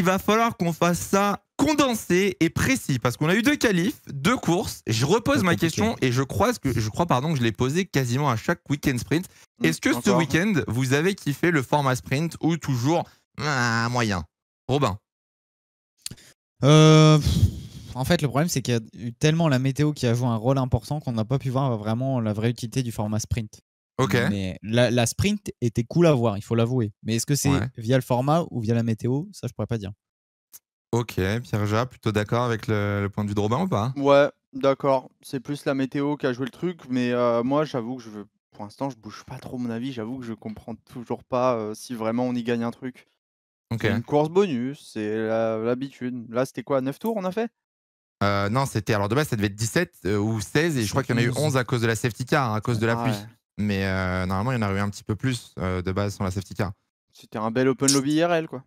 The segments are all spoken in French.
va falloir qu'on fasse ça condensé et précis parce qu'on a eu 2 qualifs, 2 courses. Je repose ma question et je crois que je l'ai posée quasiment à chaque week-end sprint. Est-ce que ce week-end, vous avez kiffé le format sprint ou toujours moyen? Robin? En fait, le problème, c'est qu'il y a eu tellement la météo qui a joué un rôle important qu'on n'a pas pu voir vraiment la vraie utilité du format sprint. Ok. Mais la sprint était cool à voir, il faut l'avouer. Mais est-ce que c'est via le format ou via la météo? Ça, je pourrais pas dire. Ok, Pierre-Ja, plutôt d'accord avec le point de vue de Robin ou pas? Ouais, d'accord. C'est plus la météo qui a joué le truc, mais moi, j'avoue que pour l'instant, je bouge pas trop mon avis. J'avoue que je comprends toujours pas si vraiment on y gagne un truc. Ok. C'est une course bonus, c'est l'habitude. Là, c'était quoi, 9 tours on a fait? Non, c'était. Alors de base, ça devait être 17 ou 16, et je crois qu'il y en a eu 11 à cause de la safety car, à cause de la pluie. Mais normalement, il y en a eu un petit peu plus de base sans la safety car. C'était un bel open lobby IRL, quoi.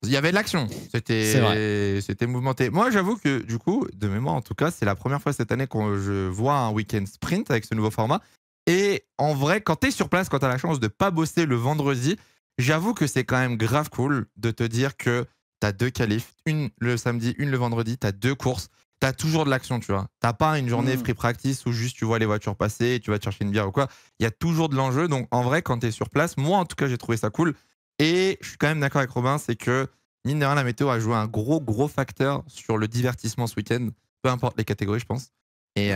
Il y avait de l'action, c'était mouvementé. Moi, j'avoue que du coup, de mémoire en tout cas, c'est la première fois cette année que je vois un week-end sprint avec ce nouveau format. Et en vrai, quand tu es sur place, quand tu as la chance de pas bosser le vendredi, j'avoue que c'est quand même grave cool de te dire que tu as 2 qualifs, une le samedi, une le vendredi, tu as 2 courses, tu as toujours de l'action, tu vois. Tu n'as pas une journée free practice où juste tu vois les voitures passer et tu vas te chercher une bière ou quoi. Il y a toujours de l'enjeu. Donc en vrai, quand tu es sur place, moi en tout cas, j'ai trouvé ça cool. Et je suis quand même d'accord avec Robin, c'est que mine de rien, la météo a joué un gros facteur sur le divertissement ce week-end, peu importe les catégories, je pense. Et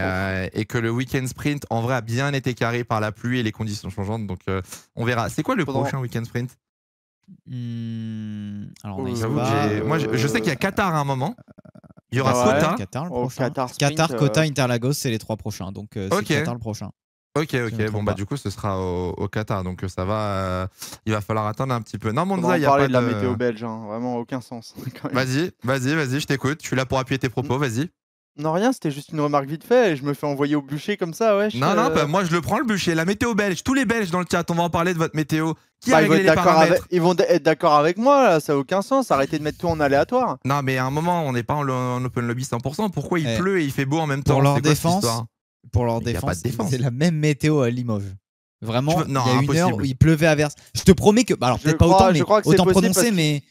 que le week-end sprint, en vrai, a bien été carré par la pluie et les conditions changeantes. Donc, on verra. C'est quoi le prochain week-end sprint? Alors, moi, je sais qu'il y a Qatar à un moment. Il y aura Kota. Qatar, Kota, Interlagos, c'est les 3 prochains. Donc, c'est Qatar le prochain. Ok. Bon, bah, du coup, ce sera au Qatar. Donc, ça va. Il va falloir attendre un petit peu. Non, Monza, il n'y a pas de la météo belge. Hein. Vraiment, aucun sens. Vas-y, je t'écoute. Je suis là pour appuyer tes propos. Vas-y. Non, rien, c'était juste une remarque vite fait et je me fais envoyer au bûcher comme ça, ouais. Non, bah, moi je le prends le bûcher. La météo belge, tous les Belges dans le chat, on va en parler de votre météo. Qui a réglé les paramètres? Ils vont être d'accord avec moi, là, ça n'a aucun sens. Arrêtez de mettre tout en aléatoire. Non, mais à un moment, on n'est pas en open lobby 100%. Pourquoi il pleut et il fait beau en même temps? Pour leur défense, c'est la même météo à Limoges. Vraiment, il y a une heure où il pleuvait à verse. Je te promets que, alors peut-être pas autant, mais autant prononcé, mais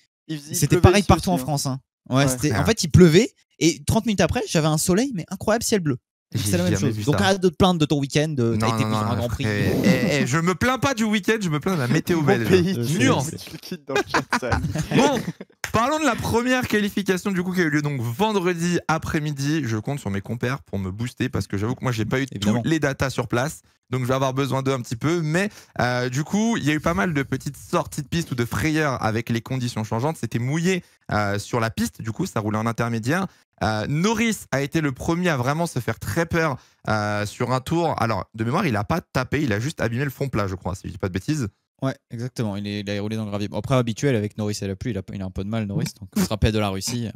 c'était pareil partout en France. Hein. Ouais, en fait, il pleuvait. Et 30 minutes après, j'avais un soleil, mais incroyable, ciel bleu. C'est la même chose. Donc arrête de te plaindre de ton week-end, t'as été pris sur un Grand Prix. Je me plains pas du week-end, je me plains de la météo belge. Nuance. Bon, parlons de la première qualification du coup qui a eu lieu donc vendredi après-midi. Je compte sur mes compères pour me booster parce que j'avoue que moi j'ai pas eu toutes les datas sur place. Donc je vais avoir besoin d'eux un petit peu. Mais du coup, il y a eu pas mal de petites sorties de piste ou de frayeurs avec les conditions changeantes. C'était mouillé sur la piste, du coup ça roulait en intermédiaire. Norris a été le premier à vraiment se faire très peur sur un tour. Alors, de mémoire, il n'a pas tapé, il a juste abîmé le fond plat, je crois, si je dis pas de bêtises. Ouais, exactement. Il a roulé dans le gravier. Bon, après, habituel avec Norris et la pluie, il a un peu de mal, Norris. Donc, on se rappelle de la Russie.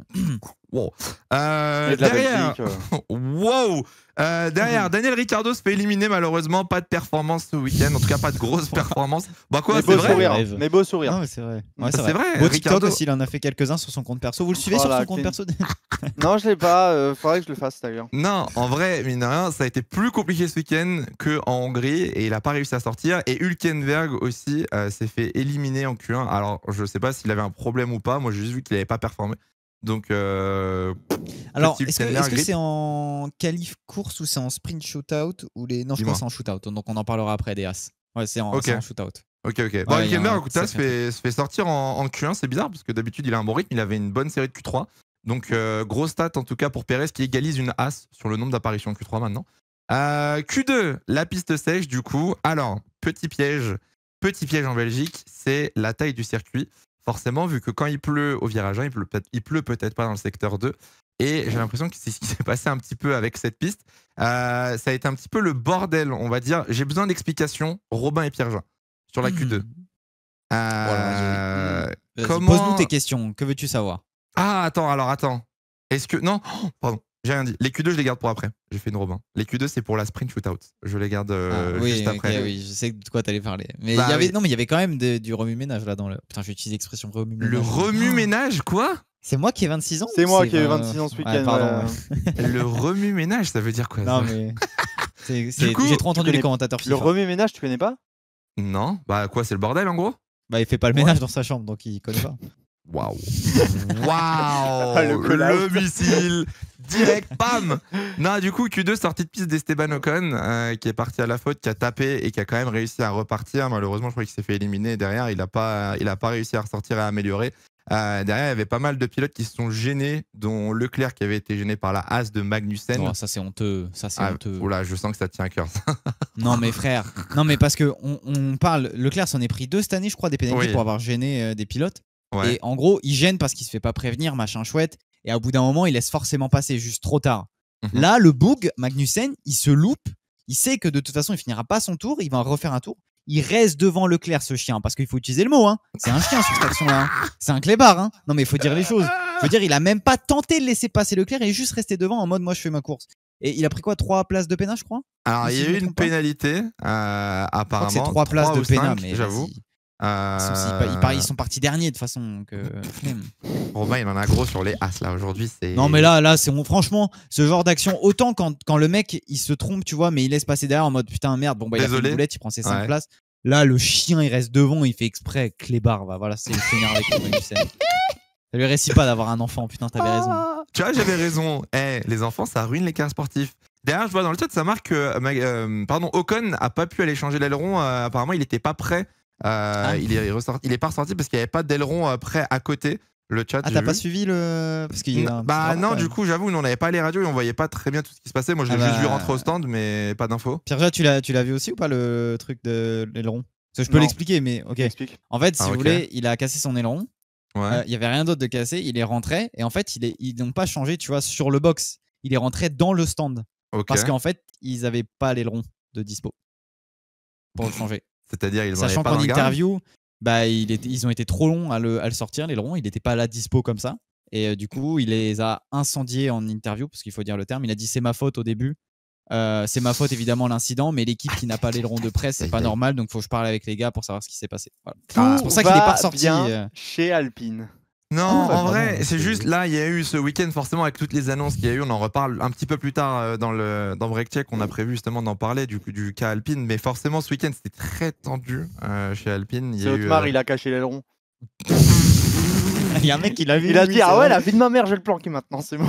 Wow. Derrière, wow. Derrière, Daniel Ricciardo se fait éliminer malheureusement. Pas de performance ce week-end, en tout cas pas de grosse performance. Bah quoi, c'est vrai. Mais beau sourire. Non, mais c'est vrai. Ouais, c'est vrai. Beau TikTok aussi, il en a fait quelques-uns sur son compte perso. Vous le suivez sur son compte perso? Non, je l'ai pas. Faudrait que je le fasse d'ailleurs. Non, en vrai, mine de rien, ça a été plus compliqué ce week-end qu'en Hongrie et il a pas réussi à sortir. Et Hülkenberg aussi s'est fait éliminer en Q1. Alors, je sais pas s'il avait un problème ou pas. Moi, j'ai juste vu qu'il avait pas performé. Donc, alors, est-ce que c'est en qualif course ou c'est en sprint shootout ou les... Non, je crois que c'est en shootout. Donc, on en parlera après des As. Ouais, c'est en shootout. Ok. Bon, Hülkenberg, se fait sortir en Q1. C'est bizarre parce que d'habitude, il a un bon rythme. Il avait une bonne série de Q3. Donc, gros stat en tout cas pour Perez qui égalise une As sur le nombre d'apparitions en Q3 maintenant. Q2, la piste sèche du coup. Alors, petit piège en Belgique, c'est la taille du circuit. Forcément, vu que quand il pleut au virage 1, il pleut peut-être pas dans le secteur 2. Et j'ai l'impression que c'est ce qui s'est passé un petit peu avec cette piste. Ça a été un petit peu le bordel, on va dire. J'ai besoin d'explications, Robin et Pierre-Jean, sur la Q2. Pose-nous tes questions, que veux-tu savoir? Ah, attends. Est-ce que... Non, pardon, j'ai rien dit. Les Q2, je les garde pour après. J'ai fait une Robin. Les Q2, c'est pour la sprint shootout. Je les garde juste après. Oui, je sais de quoi t'allais parler. Mais il y avait quand même du remue-ménage là dans le... Putain, j'utilise l'expression remue-ménage. Le remue-ménage, quoi? C'est moi qui ai 26 ans? C'est moi qui ai 26 ans ce week-end. Pardon. Le remue-ménage, ça veut dire quoi? Non, mais... J'ai trop entendu les commentateurs FIFA. Le remue-ménage, tu connais pas? Non. Bah quoi, c'est le bordel en gros? Bah il fait pas le ménage dans sa chambre, donc il connaît pas. Waouh. Le missile direct, bam. Non, du coup, Q2, sortie de piste d'Esteban Ocon, qui est parti à la faute, qui a tapé et qui a quand même réussi à repartir. Malheureusement, je crois qu'il s'est fait éliminer. Derrière, il a pas réussi à ressortir et à améliorer. Derrière, il y avait pas mal de pilotes qui se sont gênés, dont Leclerc qui avait été gêné par la Haas de Magnussen. Oh, ça, c'est honteux. Honteux. Oula, je sens que ça tient à cœur. Non, mais frère, parce que on parle. Leclerc s'en est pris 2 cette année, je crois, des pénalités pour avoir gêné des pilotes. Ouais. Et en gros, il gêne parce qu'il se fait pas prévenir, machin chouette. Et au bout d'un moment, il laisse forcément passer, juste trop tard. Là, le boug, Magnussen, il se loupe. Il sait que de toute façon, il finira pas son tour. Il va en refaire un tour. Il reste devant Leclerc, ce chien, parce qu'il faut utiliser le mot. Hein. C'est un chien sur cette action-là. Hein. C'est un clébard. Hein. Non, mais il faut dire les choses. Je veux dire, il a même pas tenté de laisser passer Leclerc. Il est juste resté devant en mode moi, je fais ma course. Et il a pris quoi, 3 places de pénal, je crois. Alors, il y a eu une pénalité, apparemment. C'est 3 places de pénal, mais j'avoue. Ils sont partis derniers de toute façon. Romain, il en a gros sur les As là aujourd'hui. Non, mais là, c'est franchement ce genre d'action. Autant quand le mec il se trompe, tu vois, mais il laisse passer derrière en mode putain merde. Bon, bah, il a fait une boulette, il prend ses 5 places. Là, le chien il reste devant, il fait exprès, clébard. Voilà, c'est le avec Magnussen. Ça lui réussit pas d'avoir un enfant, putain, t'avais raison. Tu vois, j'avais raison. Les enfants, ça ruine les carrières sportifs. Derrière, je vois dans le chat, ça marque que Ocon a pas pu aller changer l'aileron. Apparemment, il était pas prêt. Il est pas ressorti parce qu'il n'y avait pas d'aileron prêt à côté. Le chat. T'as pas suivi le. Parce qu'il non, du coup, j'avoue, nous on n'avait pas les radios et on voyait pas très bien tout ce qui se passait. Moi, je l'ai juste vu rentrer au stand, mais pas d'infos. Pierre, tu l'as vu aussi ou pas le truc de l'aileron? Parce que je peux l'expliquer, mais ok. En fait, si vous voulez, il a cassé son aileron. Il y avait rien d'autre de cassé. Il est rentré et en fait, ils n'ont pas changé, tu vois, sur le box. Il est rentré dans le stand parce qu'en fait, ils avaient pas l'aileron de dispo pour le changer. C'est-à-dire, ils sachant qu'en interview, ils ont été trop longs à le sortir, l'aileron. Il n'était pas là dispo comme ça. Et du coup, il les a incendiés en interview, parce qu'il faut dire le terme. Il a dit c'est ma faute au début. C'est ma faute évidemment l'incident, mais l'équipe qui n'a pas l'aileron de presse, c'est pas normal. Donc, il faut que je parle avec les gars pour savoir ce qui s'est passé. Voilà. C'est pour ça qu'il n'est pas ressorti chez Alpine. Non, en vrai, c'est juste là, il y a eu ce week-end forcément avec toutes les annonces qu'il y a eu. On en reparle un petit peu plus tard dans Break Check. On a prévu justement d'en parler du cas Alpine, mais forcément ce week-end c'était très tendu chez Alpine. C'est Otmar, il a caché l'aileron. Il y a un mec qui l'a vu. Il a dit ah ouais, la vie de ma mère, je vais le planquer maintenant, c'est bon.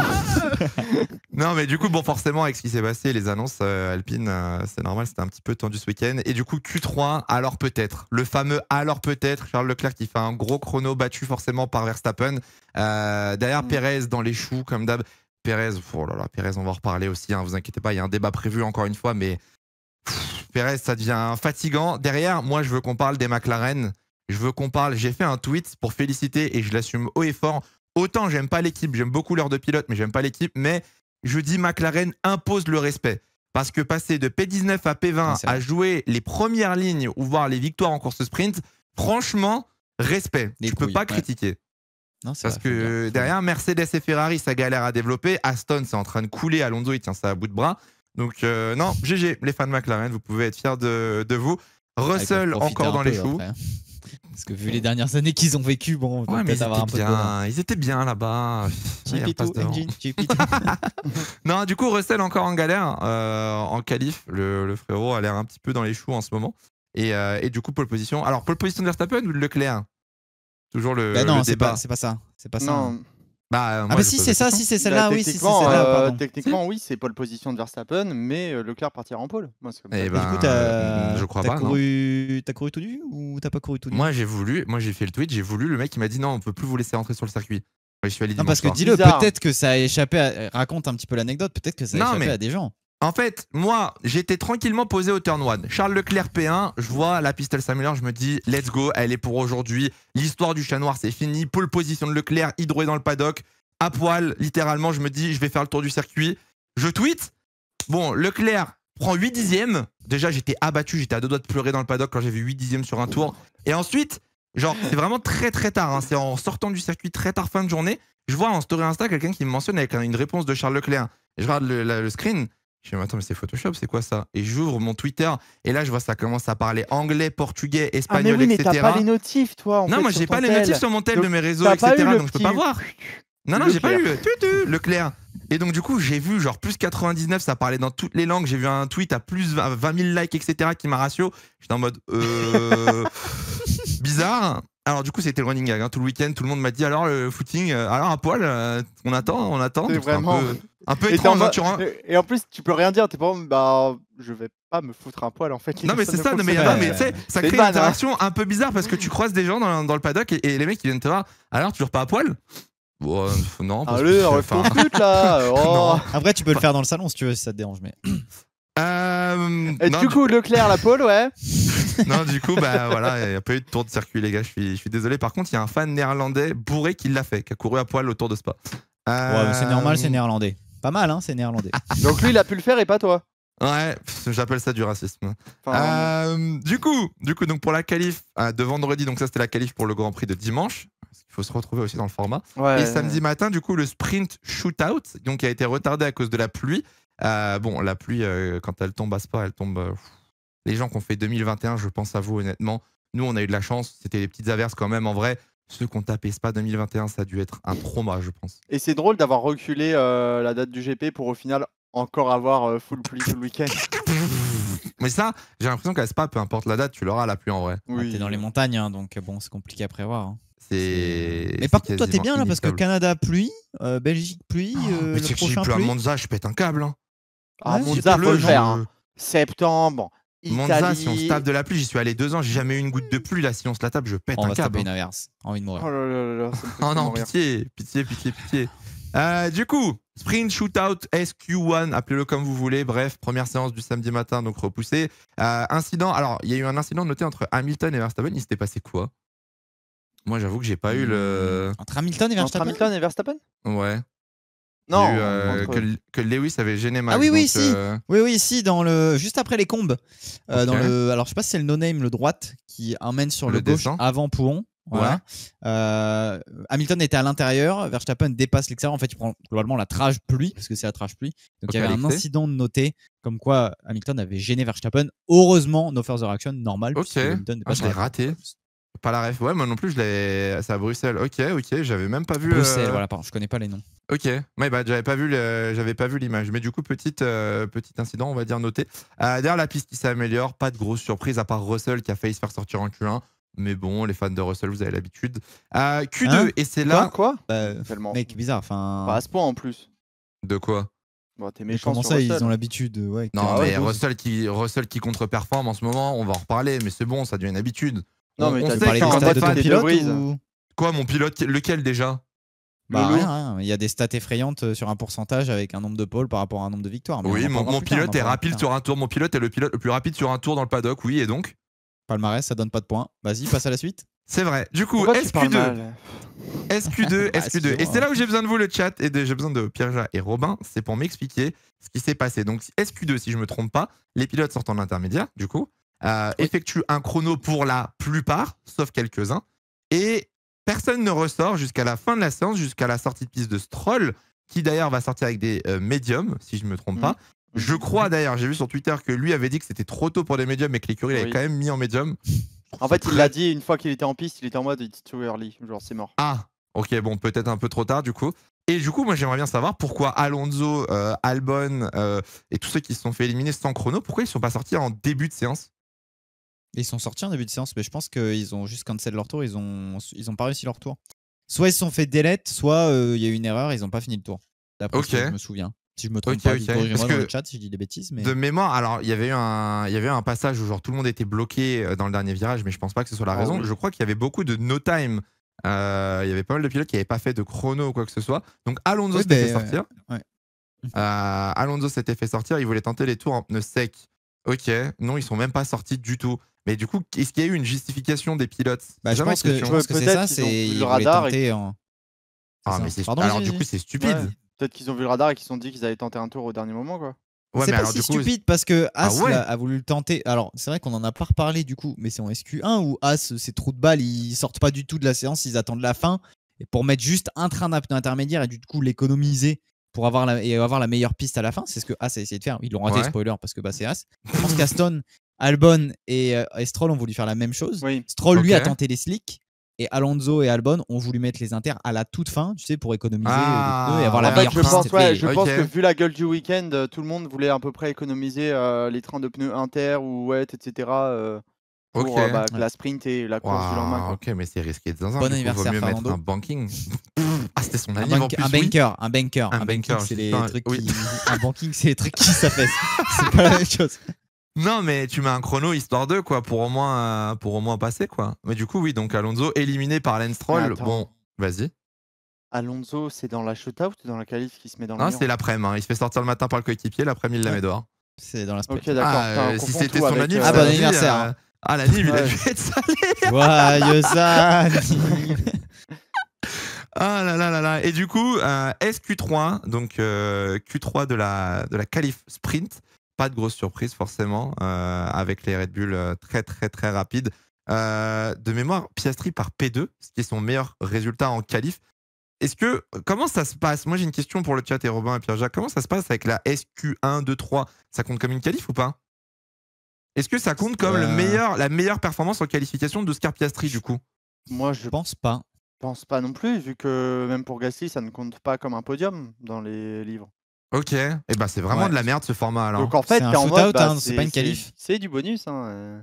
Non, mais du coup, bon, forcément, avec ce qui s'est passé, les annonces Alpine, c'est normal, c'était un petit peu tendu ce week-end. Et du coup, Q3, alors peut-être. Le fameux alors peut-être. Charles Leclerc qui fait un gros chrono battu forcément par Verstappen. Derrière, Perez dans les choux, comme d'hab. Perez, oh là là, Perez, on va en reparler aussi, hein, vous inquiétez pas, il y a un débat prévu encore une fois, mais Perez, ça devient fatigant. Derrière, moi, je veux qu'on parle des McLaren. Je veux qu'on parle. J'ai fait un tweet pour féliciter et je l'assume haut et fort. Autant j'aime pas l'équipe, j'aime beaucoup l'heure de pilote, mais j'aime pas l'équipe. Mais je dis McLaren impose le respect. Parce que passer de P19 à P20 à jouer les premières lignes ou voir les victoires en course sprint, franchement, respect. Tu peux pas critiquer. Non, parce que derrière, Mercedes et Ferrari, ça galère à développer. Aston, c'est en train de couler. Alonso, il tient ça à bout de bras. Donc, non, GG, les fans de McLaren, vous pouvez être fiers de vous. Russell, encore dans les choux. Parce que vu les dernières années qu'ils ont vécu, bon, ouais, mais ils étaient bien là-bas. Non, du coup, Russell encore en galère en qualif. Le frérot a l'air un petit peu dans les choux en ce moment. Et du coup, pole position. Alors, pole position de Verstappen ou de Leclerc? Toujours le débat. C'est pas ça. C'est pas ça. Non. Si c'est ça, si c'est celle-là, oui, si c'est celle-là. Techniquement, oui, c'est pole position de Verstappen, mais Leclerc partira en pole. Moi, comme du coup, je crois pas. T'as couru tout nu ou t'as pas couru tout nu? Moi, j'ai fait le tweet, j'ai voulu. Le mec, il m'a dit non, on peut plus vous laisser rentrer sur le circuit. Je suis allé non, parce que dis-le, peut-être que ça a échappé. Raconte un petit peu l'anecdote. Peut-être que ça a échappé à des gens. En fait, moi, j'étais tranquillement posé au turn 1. Charles Leclerc P1, je vois la piste Samuel, je me dis, let's go, elle est pour aujourd'hui. L'histoire du chat noir, c'est fini. Pole position de Leclerc, hydroé dans le paddock, à poil, littéralement, je me dis, je vais faire le tour du circuit. Je tweet. Bon, Leclerc prend 8 dixièmes. Déjà, j'étais abattu, j'étais à 2 doigts de pleurer dans le paddock quand j'ai vu 8 dixièmes sur un tour. Et ensuite, genre, c'est vraiment très très tard. Hein. C'est en sortant du circuit, très tard, fin de journée. Je vois en story Insta quelqu'un qui me mentionne avec une réponse de Charles Leclerc. Et je regarde le screen. Je me dis, attends, mais c'est Photoshop, c'est quoi ça? Et j'ouvre mon Twitter, et là, je vois ça commence à parler anglais, portugais, espagnol, mais etc. Mais t'as pas les notifs, toi. Non, moi, j'ai pas les notifs sur mon tel de mes réseaux, etc. Donc, je peux pas voir. Non, j'ai pas eu Leclerc. Et donc, du coup, j'ai vu genre plus 99, ça parlait dans toutes les langues. J'ai vu un tweet à plus 20 000 likes, etc. qui m'a ratio. J'étais en mode bizarre. Alors du coup c'était le running gag, hein. Tout le week-end, tout le monde m'a dit alors le footing, alors à poil, on attend. C'est vraiment un peu étrange. Et en plus tu peux rien dire, t'es pas bah je vais pas me foutre un poil en fait. Non mais c'est ça, mais tu sais, ça crée une interaction un peu bizarre parce que tu croises des gens dans le paddock et les mecs ils viennent te voir, alors toujours pas à poil? Non. Allez, ton but là. Non. Après tu peux le faire dans le salon si tu veux, si ça te dérange, mais. Et du coup, Leclerc, la pole, ouais. Non, du coup, bah voilà, il n'y a pas eu de tour de circuit, les gars. Je suis désolé. Par contre, il y a un fan néerlandais bourré qui l'a fait, qui a couru à poil au Tour de Spa. Ouais, c'est normal, c'est néerlandais. Pas mal, hein, c'est néerlandais. Donc lui, il a pu le faire et pas toi. Ouais, j'appelle ça du racisme. Du coup, donc pour la qualif de vendredi, donc ça c'était la qualif pour le Grand Prix de dimanche. Il faut se retrouver aussi dans le format. Ouais, et samedi matin, du coup, le sprint shootout, donc qui a été retardé à cause de la pluie. Bon, la pluie, quand elle tombe à Spa, elle tombe. Les gens qui ont fait 2021, je pense à vous honnêtement. Nous, on a eu de la chance. C'était des petites averses quand même. En vrai, ceux qui ont tapé Spa 2021, ça a dû être un trauma, je pense. Et c'est drôle d'avoir reculé la date du GP pour au final encore avoir full pluie tout le week-end. Mais ça, j'ai l'impression qu'à Spa, peu importe la date, tu l'auras la pluie en vrai. Oui. T'es dans les montagnes, hein, donc bon, c'est compliqué à prévoir. Hein. Mais par contre, toi, t'es bien là parce que Canada pluie, Belgique pluie. Mais tu sais que s'il pleut à Monza, je pète un câble. Hein. Ah, Monza, faut le faire. Hein. Septembre. Monza, si on se tape de la pluie, j'y suis allé 2 ans, j'ai jamais eu une goutte de pluie. Là, si on se la tape, je pète un câble. On va se taper une averse. Envie de mourir. Oh là là, oh non, pitié. Du coup, sprint shootout SQ1, appelez-le comme vous voulez. Bref, première séance du samedi matin, donc repoussée. Incident. Alors, il y a eu un incident noté entre Hamilton et Verstappen. Il s'était passé quoi? Moi, j'avoue que j'ai pas eu le. Entre Hamilton et Verstappen? Ouais. Non, que Lewis avait gêné Max. Ah oui, oui, si. Oui, si, juste après les combes. Alors, je sais pas si c'est le no-name, le droite, qui emmène sur le gauche avant Pouhon. Voilà. Ouais. Hamilton était à l'intérieur, Verstappen dépasse l'extérieur. En fait, il prend globalement la trage pluie, parce que c'est la trage pluie. Donc, il y avait un incident noté, comme quoi Hamilton avait gêné Verstappen. Heureusement, no further action, normal. Ok. Je l'ai raté. Pas la ref. Ouais, moi non plus, c'est à Bruxelles. Ok, j'avais même pas vu. Bruxelles, voilà, pardon, je connais pas les noms. Ok, ouais, bah, j'avais pas vu l'image. Mais du coup, petit incident, on va dire noté. D'ailleurs, la piste qui s'améliore, pas de grosse surprise à part Russell qui a failli se faire sortir en Q1. Mais bon, les fans de Russell, vous avez l'habitude. Q2, hein et c'est là. Quoi mec, bizarre. Enfin. Pas à ce point en plus. De quoi? Bon, t'es méchant. Comment ça, ils ont l'habitude? Ouais, non, mais Russell qui contre-performe en ce moment, on va en reparler. Mais c'est bon, ça devient une habitude. Non, mais t'as parlé de ton pilote ou... Quoi, mon pilote? Lequel déjà? Bah rien, il y a des stats effrayantes sur un pourcentage avec un nombre de pôles par rapport à un nombre de victoires. Mais oui, mon pilote est rapide sur un tour. Mon pilote est le pilote le plus rapide sur un tour dans le paddock, oui, et donc palmarès, ça donne pas de points. Vas-y, passe à la suite. C'est vrai. Du coup, SQ2. Et c'est là où j'ai besoin de vous, le chat, et j'ai besoin de Pierre et Robin. C'est pour m'expliquer ce qui s'est passé. Donc, SQ2, si je me trompe pas, les pilotes sortent en intermédiaire, du coup, effectuent un chrono pour la plupart, sauf quelques-uns, et personne ne ressort jusqu'à la fin de la séance, jusqu'à la sortie de piste de Stroll, qui d'ailleurs va sortir avec des médiums, si je me trompe pas. Je crois d'ailleurs, j'ai vu sur Twitter que lui avait dit que c'était trop tôt pour des médiums, mais que l'écurie l'avait quand même mis en médium. En fait, il l'a dit une fois qu'il était en piste, il était en mode it's too early, genre c'est mort. Ah, ok, bon, peut-être un peu trop tard du coup. Et du coup, moi j'aimerais bien savoir pourquoi Alonso, Albon et tous ceux qui se sont fait éliminer sans chrono, pourquoi ils ne sont pas sortis en début de séance? Ils sont sortis en début de séance, mais je pense qu'ils ont juste cancel leur tour, ils ont pas réussi leur tour. Soit ils se sont fait delete, soit il y a eu une erreur, ils n'ont pas fini le tour. D'après ce que je me souviens. Si je me trompe pas, corrigez-moi dans le chat si je dis des bêtises. Mais... De mémoire, alors il y avait eu un passage où genre tout le monde était bloqué dans le dernier virage, mais je pense pas que ce soit la raison. Oui. Je crois qu'il y avait beaucoup de no time. Il y avait pas mal de pilotes qui n'avaient pas fait de chrono ou quoi que ce soit. Donc Alonso s'était fait sortir. Alonso s'était fait sortir, il voulait tenter les tours en pneus secs. Ok, non, ils sont même pas sortis du tout. Mais du coup, est-ce qu'il y a eu une justification des pilotes? Je pense que c'est ça, c'est le radar. Alors du coup, c'est stupide. Ouais. Peut-être qu'ils ont vu le radar et qu'ils se sont dit qu'ils allaient tenter un tour au dernier moment, quoi. Ouais, c'est pas si stupide parce que As a voulu le tenter. Alors, c'est vrai qu'on en a pas reparlé du coup, mais c'est en SQ1 où As, ses trous de balle, ils sortent pas du tout de la séance, ils attendent la fin et pour mettre juste un train d'apnée intermédiaire et du coup l'économiser pour avoir la meilleure piste à la fin. C'est ce que As a essayé de faire. Ils l'ont raté, spoiler, parce que c'est As. Je pense qu'Aston, Albon et Stroll ont voulu faire la même chose. Oui. Stroll, lui, a tenté les slicks. Et Alonso et Albon ont voulu mettre les inters à la toute fin, tu sais, pour économiser les pneus et avoir la meilleure piste. Je pense que vu la gueule du week-end, tout le monde voulait à peu près économiser les trains de pneus inter ou wet, etc. pour la sprint et la course du lendemain. Ok, mais c'est risqué de zinzin. Bon anniversaire, vaut mieux Fernando. mettre un banking. C'était son anniversaire. Un banker. Un banking, c'est les trucs qui... Un banking, c'est les trucs qui s'affaissent. C'est pas la même chose. Non, mais tu mets un chrono histoire de quoi, pour au moins passer, quoi. Mais du coup, oui, donc Alonso éliminé par Lance Stroll. Bon, vas-y. Alonso, c'est dans la shootout ou dans la qualif qui se met dans le mur? Non, c'est l'après-midi. Il se fait sortir le matin par le coéquipier, l'après-midi, il la met dehors. C'est dans la sprint. Ok, d'accord. Si c'était son anniversaire. Bon anniversaire. La Nîmes, il a dû être salé. Joyeux anniversaire. Ah là là là là. Et du coup, SQ3, donc Q3 de la qualif sprint. Pas de grosse surprise forcément, avec les Red Bull très très très rapides. De mémoire, Piastri par P2, ce qui est son meilleur résultat en qualif. Comment ça se passe? Moi j'ai une question pour le chat et Robin et Pierre-Jacques. Comment ça se passe avec la SQ1, 2, 3? Ça compte comme une qualif ou pas? Est-ce que ça compte comme la meilleure performance en qualification d'Oscar Piastri du coup? Moi je pense pas. Pense pas non plus, vu que même pour Gasly, ça ne compte pas comme un podium dans les livres. Ok, et c'est vraiment de la merde ce format alors. Donc en fait, c'est un shootout, c'est pas une qualif. C'est du bonus.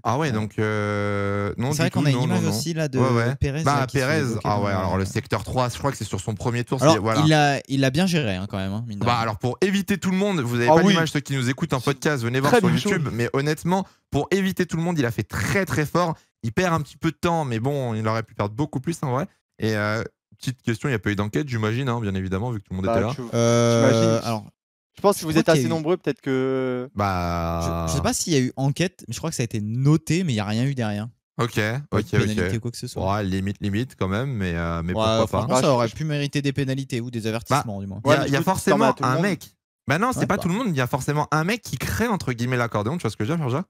Ah ouais, donc non. C'est vrai qu'on a une image aussi là de Pérez. Pérez, alors le secteur 3, je crois que c'est sur son premier tour. Alors, il a bien géré quand même. Alors pour éviter tout le monde, vous n'avez pas l'image, ceux qui nous écoutent en podcast, venez voir sur YouTube. Mais honnêtement, pour éviter tout le monde, il a fait très très fort. Il perd un petit peu de temps, mais bon, il aurait pu perdre beaucoup plus en vrai. Et petite question, il n'y a pas eu d'enquête, j'imagine, bien évidemment, vu que tout le monde était là. Alors, je pense que vous êtes assez nombreux, peut-être que. Je sais pas s'il y a eu enquête, mais je crois que ça a été noté, mais il n'y a rien eu derrière. Ok. Pénalité ou quoi que ce soit. Limite quand même, mais pourquoi pas. Ça aurait pu mériter des pénalités ou des avertissements, du moins. Il y a forcément un mec. Non, c'est pas tout le monde, il y a forcément un mec qui crée entre guillemets l'accordéon, tu vois ce que je veux dire, Georgia?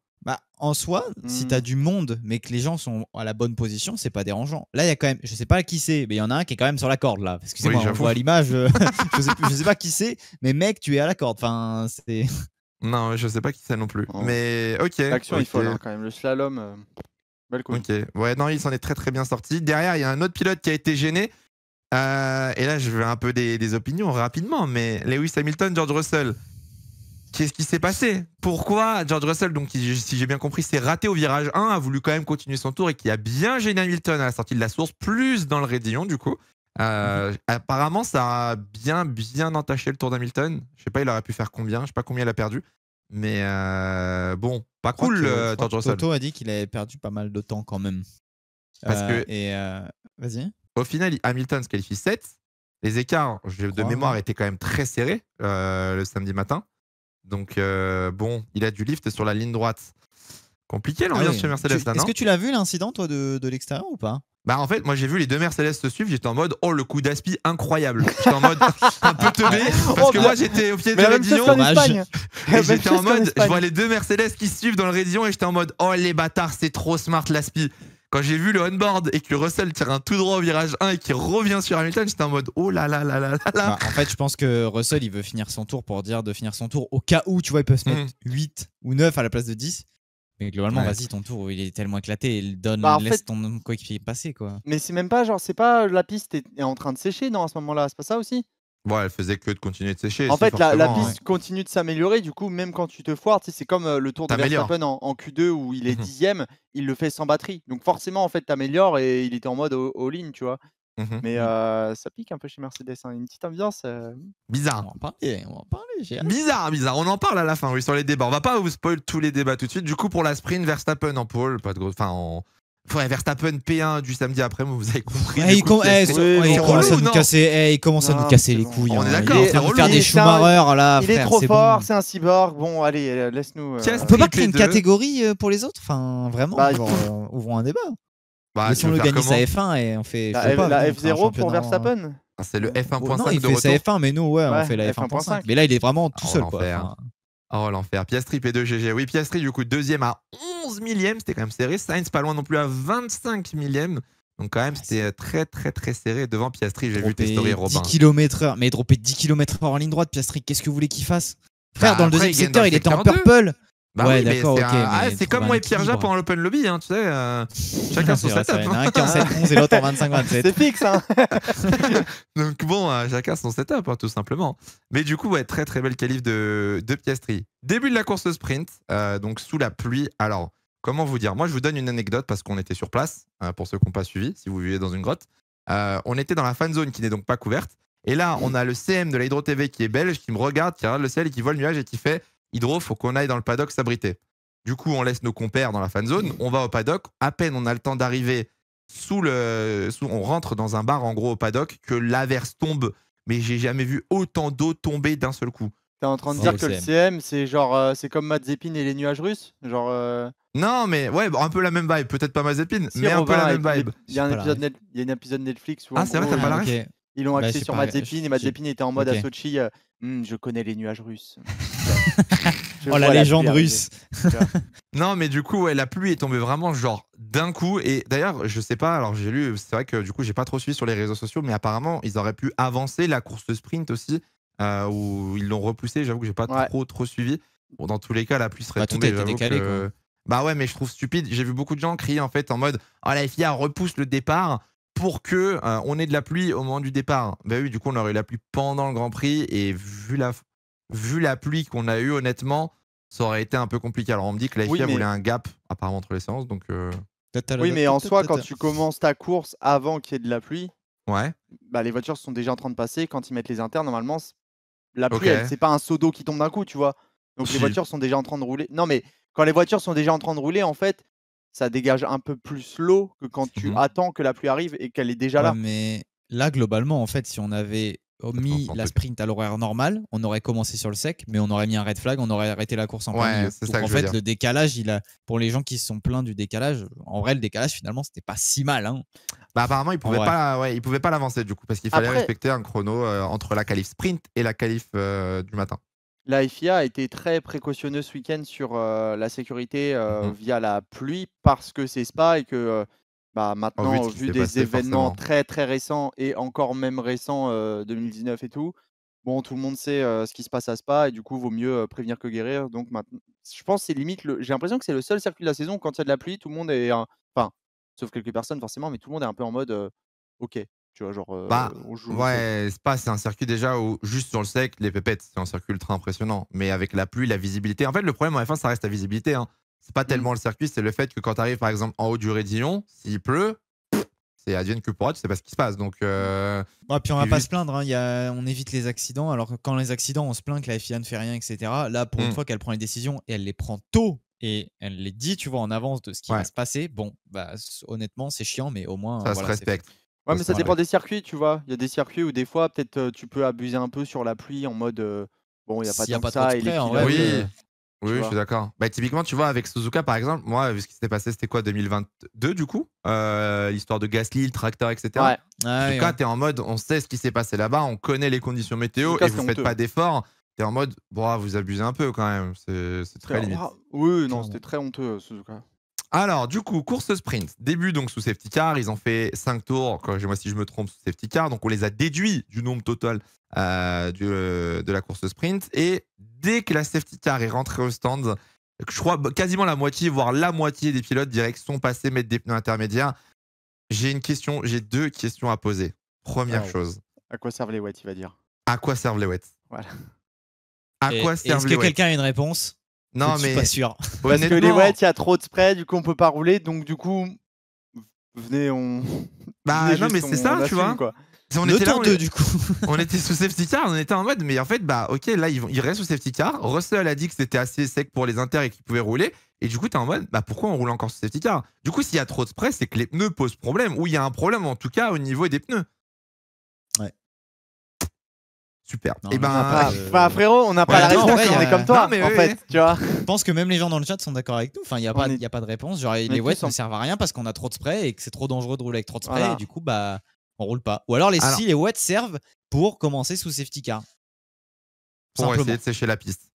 En soi, si t'as du monde, mais que les gens sont à la bonne position, c'est pas dérangeant. Là, il y a quand même, je sais pas qui c'est, mais il y en a un qui est quand même sur la corde là. Excusez-moi, on voit à l'image, je sais pas qui c'est, mais mec, tu es à la corde. Enfin, c'est. Non, je sais pas qui c'est non plus. Mais ok. L'action est folle quand même, le slalom. Belle couille. Ok. Ouais, non, il s'en est très très bien sorti. Derrière, il y a un autre pilote qui a été gêné. Et là, je veux un peu des opinions rapidement, mais Lewis Hamilton, George Russell. Qu'est-ce qui s'est passé? Pourquoi George Russell, donc, si j'ai bien compris, s'est raté au virage 1, a voulu quand même continuer son tour et qui a bien gêné Hamilton à la sortie de la source, plus dans le raidillon du coup. Apparemment, ça a bien entaché le tour d'Hamilton. Je sais pas, il aurait pu faire combien, je sais pas combien il a perdu. Mais bon, pas cool, George Russell. Toto a dit qu'il avait perdu pas mal de temps quand même. Parce que. Vas-y. Au final, Hamilton se qualifie 7. Les écarts, de mémoire, étaient quand même très serrés le samedi matin. Donc, bon, il a du lift sur la ligne droite. Compliqué l'ambiance chez Mercedes là, non? Est-ce que tu l'as vu l'incident, toi, de l'extérieur ou pas? En fait, moi j'ai vu les deux Mercedes se suivre, j'étais en mode oh le coup d'aspi incroyable. J'étais en mode un peu teubé parce que moi j'étais au pied du raidillon. Et j'étais en mode je vois les deux Mercedes qui se suivent dans le raidillon et j'étais en mode oh les bâtards, c'est trop smart l'aspi. Quand j'ai vu le on-board et que Russell tire un tout droit au virage 1 et qu'il revient sur Hamilton, j'étais en mode oh là là là là là. En fait, je pense que Russell, il veut finir son tour pour dire de finir son tour au cas où, tu vois, il peut se mettre 8 ou 9 à la place de 10. Mais globalement, vas-y, ton tour, il est tellement éclaté, il laisse ton coéquipier passer, quoi. Mais c'est même pas, c'est pas la piste est en train de sécher, non, à ce moment-là, c'est pas ça aussi? Ouais, elle faisait que de continuer de sécher. En fait, la piste continue de s'améliorer. Du coup, même quand tu te foires, c'est comme le tour de Verstappen en Q2 où il est 10ème, il le fait sans batterie. Donc forcément, en fait, t'améliores et il était en mode all-in, tu vois. Mais ça pique un peu chez Mercedes. Une petite ambiance. Bizarre. On va en parler. Bizarre. On en parle à la fin, oui, sur les débats. On va pas vous spoil tous les débats tout de suite. Du coup, pour la sprint, Verstappen en pole, pas de gros. Verstappen P1 du samedi après, vous avez compris. Il commence à nous casser les couilles. On est d'accord. Il va faire des Schumacher là. Il est trop fort, c'est un cyborg. Bon, allez, laisse-nous. On peut pas créer une catégorie pour les autres? Enfin, vraiment, ouvrons un débat. Laissons-le gagner sa F1 et on fait. La F0 pour Verstappen? C'est le F1.5 non, il fait sa F1, mais nous, on fait la F1.5. Mais là, il est vraiment tout seul. Oh l'enfer. Piastri P2 GG. Oui, Piastri du coup deuxième à 11 millième, c'était quand même serré. Sainz pas loin non plus à 25 millième. Donc quand même c'était très très très serré devant Piastri. J'ai vu tes stories, Robin. 10 km/h, mais dropper 10 km/h en ligne droite, Piastri, qu'est-ce que vous voulez qu'il fasse? Frère, dans le deuxième secteur, il était en purple. Ouais, d'accord, ok. C'est comme moi et Pierre-Jacques pendant l'Open Lobby, tu sais. Chacun son setup. Il y en a un qui est en 7-11 et l'autre en 25-27. C'est fixe, hein. Donc bon, chacun son setup, tout simplement. Mais du coup, ouais, très très belle qualif de Piastri. Début de la course sprint, donc sous la pluie. Alors, comment vous dire? Moi, je vous donne une anecdote parce qu'on était sur place, pour ceux qui n'ont pas suivi, si vous vivez dans une grotte. On était dans la fan zone qui n'est donc pas couverte. Et là, on a le CM de la Hydro TV qui est belge, qui me regarde, qui regarde le ciel et qui voit le nuage et qui fait Hydro, faut qu'on aille dans le paddock s'abriter. Du coup, on laisse nos compères dans la fan zone, on va au paddock. À peine on a le temps d'arriver on rentre dans un bar en gros au paddock que l'averse tombe. Mais j'ai jamais vu autant d'eau tomber d'un seul coup. T'es en train de dire que le CM, c'est genre, c'est comme Mazepin et les nuages russes, genre. Non, mais ouais, un peu la même vibe. Peut-être pas Mazepin, si, mais un peu la même vibe. Il y a un épisode Netflix où. Ah, c'est vrai, t'as pas la ref. Ils l'ont axé sur Mazepin et Mazepin était en mode à Sochi. Je connais les nuages russes. Oh, la légende russe. Non, mais du coup, ouais, la pluie est tombée vraiment genre d'un coup. Et d'ailleurs, je sais pas, alors j'ai lu, c'est vrai que du coup, j'ai pas trop suivi sur les réseaux sociaux, mais apparemment, ils auraient pu avancer la course sprint aussi, où ils l'ont repoussé. J'avoue que j'ai pas trop suivi. Bon, dans tous les cas, la pluie serait tombée. Tout a été décalé, quoi. Bah ouais, mais je trouve stupide. J'ai vu beaucoup de gens crier en fait en mode la FIA repousse le départ pour que on ait de la pluie au moment du départ. Bah oui, du coup, on aurait eu la pluie pendant le Grand Prix et vu la pluie qu'on a eue, honnêtement, ça aurait été un peu compliqué. Alors on me dit que la FIA voulait un gap apparemment entre les séances, donc. Oui, mais en soi, quand tu commences ta course avant qu'il y ait de la pluie, bah les voitures sont déjà en train de passer. Quand ils mettent les inters, normalement, la pluie, c'est pas un seau d'eau qui tombe d'un coup, tu vois. Donc les voitures sont déjà en train de rouler. Non, mais quand les voitures sont déjà en train de rouler, en fait, ça dégage un peu plus l'eau que quand tu attends que la pluie arrive et qu'elle est déjà là. Mais là, globalement, en fait, si on avait mis la sprint à l'horaire normal, on aurait commencé sur le sec, mais on aurait mis un red flag, on aurait arrêté la course en plein milieu. Donc en fait, le décalage, pour les gens qui se sont plaints du décalage, en vrai, le décalage, finalement, c'était pas si mal. Hein. Bah apparemment, ils pouvaient pas l'avancer du coup, parce qu'il fallait respecter un chrono entre la qualif sprint et la qualif du matin. La FIA a été très précautionneuse ce week-end sur la sécurité via la pluie parce que c'est Spa et que maintenant, vu des événements très très récents et encore même récents 2019 et tout, bon, tout le monde sait ce qui se passe à Spa et du coup, vaut mieux prévenir que guérir. Donc maintenant, je pense que c'est limite, j'ai l'impression que c'est le seul circuit de la saison où quand il y a de la pluie, tout le monde est, enfin, sauf quelques personnes forcément, mais tout le monde est un peu en mode ok. Tu vois, genre, on joue Spa, c'est un circuit déjà où, juste sur le sec, les pépettes, c'est un circuit ultra impressionnant. Mais avec la pluie, la visibilité. En fait, le problème en F1, ça reste la visibilité. Hein. C'est pas tellement le circuit, c'est le fait que quand tu arrives, par exemple, en haut du Raidillon, s'il pleut, c'est advienne que pourra, tu sais pas ce qui se passe. Donc, puis on va pas se plaindre, hein. On évite les accidents. Alors que quand les accidents, on se plaint que la FIA ne fait rien, etc. Là, pour une fois qu'elle prend les décisions et elle les prend tôt et elle les dit, tu vois, en avance de ce qui va se passer, bon, bah, honnêtement, c'est chiant, mais au moins. Ça se respecte. Ouais, mais ça dépend des circuits, tu vois. Il y a des circuits où des fois, peut-être, tu peux abuser un peu sur la pluie en mode, bon, il n'y a pas tant que ça et les pilotes, oui, je suis d'accord. Bah, typiquement, tu vois, avec Suzuka, par exemple, moi, vu ce qui s'était passé, c'était quoi, 2022, du coup l'histoire de Gasly, le tracteur, etc. Suzuka, t'es en mode, on sait ce qui s'est passé là-bas, on connaît les conditions météo et vous faites pas d'efforts. T'es en mode, bon, vous abusez un peu quand même. C'est très limite. Oui, non, c'était très honteux, Suzuka. Alors, du coup, course sprint. Début donc sous safety car. Ils ont fait 5 tours, corrigez-moi si je me trompe, sous safety car. Donc, on les a déduits du nombre total de la course sprint. Et dès que la safety car est rentrée au stand, je crois quasiment la moitié, voire la moitié des pilotes directs sont passés mettre des pneus intermédiaires. J'ai deux questions à poser. Première chose. À quoi servent les wets, il va dire. À quoi servent les wets? Voilà. Est-ce que quelqu'un a une réponse? Non, je suis pas sûr. Parce que les wets, il y a trop de spray, du coup, on peut pas rouler. Donc, du coup, venez, on. Bah, non, mais c'est ça, tu vois. Quoi. On était là, du coup. On était sous safety car, on était en mode, mais en fait, bah, ok, là, ils restent sous safety car. Russell a dit que c'était assez sec pour les inters et qu'ils pouvaient rouler. Et du coup, t'es en mode, bah, pourquoi on roule encore sous safety car? Du coup, s'il y a trop de spray, c'est que les pneus posent problème. Ou il y a un problème, en tout cas, au niveau des pneus. Ouais. Super. Non, et frérot, on n'a pas la réponse, on est comme toi, en fait, tu vois. Je pense que même les gens dans le chat sont d'accord avec nous. Enfin, il n'y a pas de réponse. Genre, les wets ne servent à rien parce qu'on a trop de spray et que c'est trop dangereux de rouler avec trop de spray. Et du coup, bah, on roule pas. Ou alors, si les wets servent pour commencer sous safety car. Pour essayer de sécher la piste.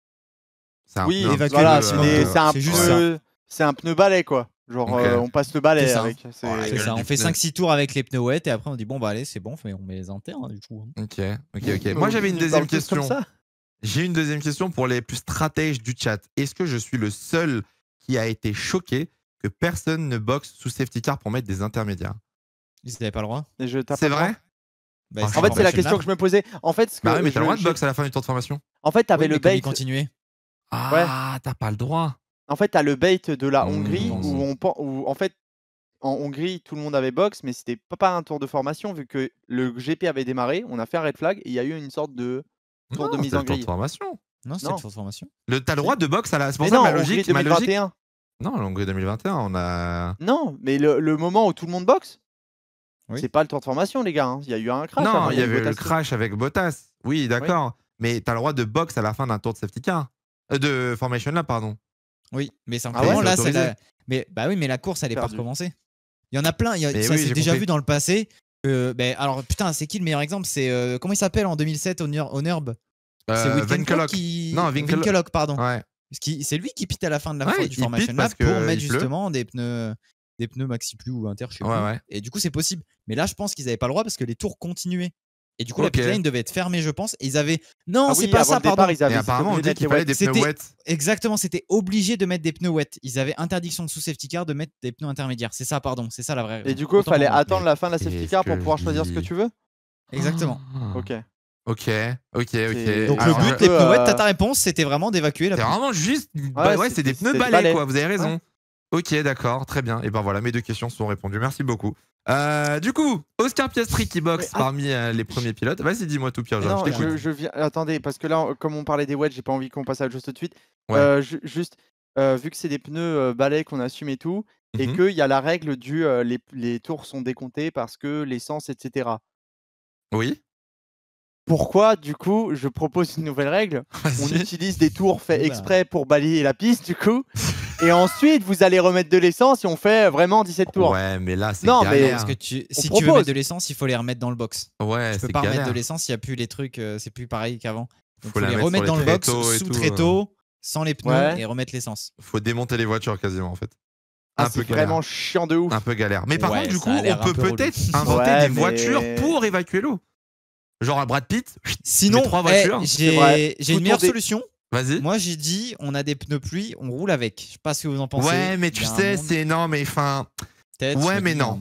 Oui, voilà, c'est un pneu balai, quoi. Genre, on passe le balai avec. C'est ça. On fait 5-6 tours avec les pneus wet et après on dit bon, bah allez, c'est bon, on met les inters du coup. Ok. Moi j'avais une deuxième question. J'ai une deuxième question pour les plus stratèges du chat. Est-ce que je suis le seul qui a été choqué que personne ne boxe sous safety car pour mettre des intermédiaires? Ils n'avaient pas le droit. C'est vrai? En fait, c'est la question que je me posais. En fait, mais t'as le droit de boxe à la fin du tour de formation. En fait, t'avais le bait. Continuer. Ah, t'as pas le droit. En fait, tu as le bait de la Hongrie où en fait, en Hongrie, tout le monde avait box, mais c'était pas un tour de formation vu que le GP avait démarré. On a fait un red flag et il y a eu une sorte de tour de mise en grille. Tour de formation. Non, c'était le tour de formation. T'as le droit de box à la. C'est pour ça ma logique. 2021. Non, l'Hongrie 2021, on a. Non, mais le moment où tout le monde boxe, c'est pas le tour de formation, les gars. Il y a eu un crash. Non, il y avait le crash avec Bottas. Oui, d'accord. Mais t'as le droit de box à la fin d'un tour de safety car. De formation là, pardon. Oui, mais simplement là, c'est la. Mais bah oui, mais la course, elle est pas recommencée. Il y en a plein. Ça s'est déjà vu dans le passé. Alors putain, c'est qui le meilleur exemple? C'est comment il s'appelle en 2007 au NURB? C'est Winkelhock qui. Non, Winkelhock, pardon. Ouais. C'est lui qui pite à la fin de la du formation lap pour mettre justement des pneus maxi plus ou inter, je sais plus. Et du coup, c'est possible. Mais là, je pense qu'ils n'avaient pas le droit parce que les tours continuaient. Et du coup, la pit lane devait être fermée, je pense. Et ils avaient. Non, c'est pas ça, pardon. Et apparemment, on dit qu'il fallait des pneus wet. Exactement, c'était obligé de mettre des pneus wet. Ils avaient interdiction sous safety car de mettre des pneus intermédiaires. C'est ça, pardon. C'est ça la vraie. Et du coup, il fallait attendre la fin de la safety car pour pouvoir choisir ce que tu veux. Exactement. Ok. Donc le but des pneus wet, t'as ta réponse, c'était vraiment d'évacuer la piste. C'est vraiment juste. Ouais, c'est des pneus balais, quoi. Vous avez raison. Ok, d'accord, très bien. Et ben voilà, mes deux questions sont répondues. Merci beaucoup. Du coup, Oscar Piastri qui boxe parmi les premiers pilotes. Vas-y, dis-moi tout, Pierre. Non, je viens. Attendez, parce que là, comme on parlait des wets, j'ai pas envie qu'on passe à autre chose tout de suite. Juste, vu que c'est des pneus balais qu'on assume et tout, et qu'il y a la règle du les tours sont décomptés parce que l'essence, etc. Oui. Pourquoi, du coup, je propose une nouvelle règle? On utilise des tours faits exprès pour balayer la piste, du coup. Et ensuite, vous allez remettre de l'essence et on fait vraiment 17 tours. Ouais, mais là, c'est galère. Mais parce que si tu veux mettre de l'essence, il faut les remettre dans le box. Ouais, tu peux pas remettre de l'essence, il n'y a plus les trucs, c'est plus pareil qu'avant. Il faut les remettre dans le box sous tréteau, sans les pneus et remettre l'essence. Faut démonter les voitures quasiment, en fait. C'est vraiment chiant de ouf. Un peu galère. Mais par contre, du coup, on peut peut-être inventer des voitures pour évacuer l'eau. Genre à Brad Pitt. Sinon, 3 voitures. J'ai une meilleure solution. Vas-y. Moi, j'ai dit, on a des pneus pluie, on roule avec. Je sais pas ce que vous en pensez. Ouais, mais tu sais, c'est non, mais enfin. Ouais, mais non.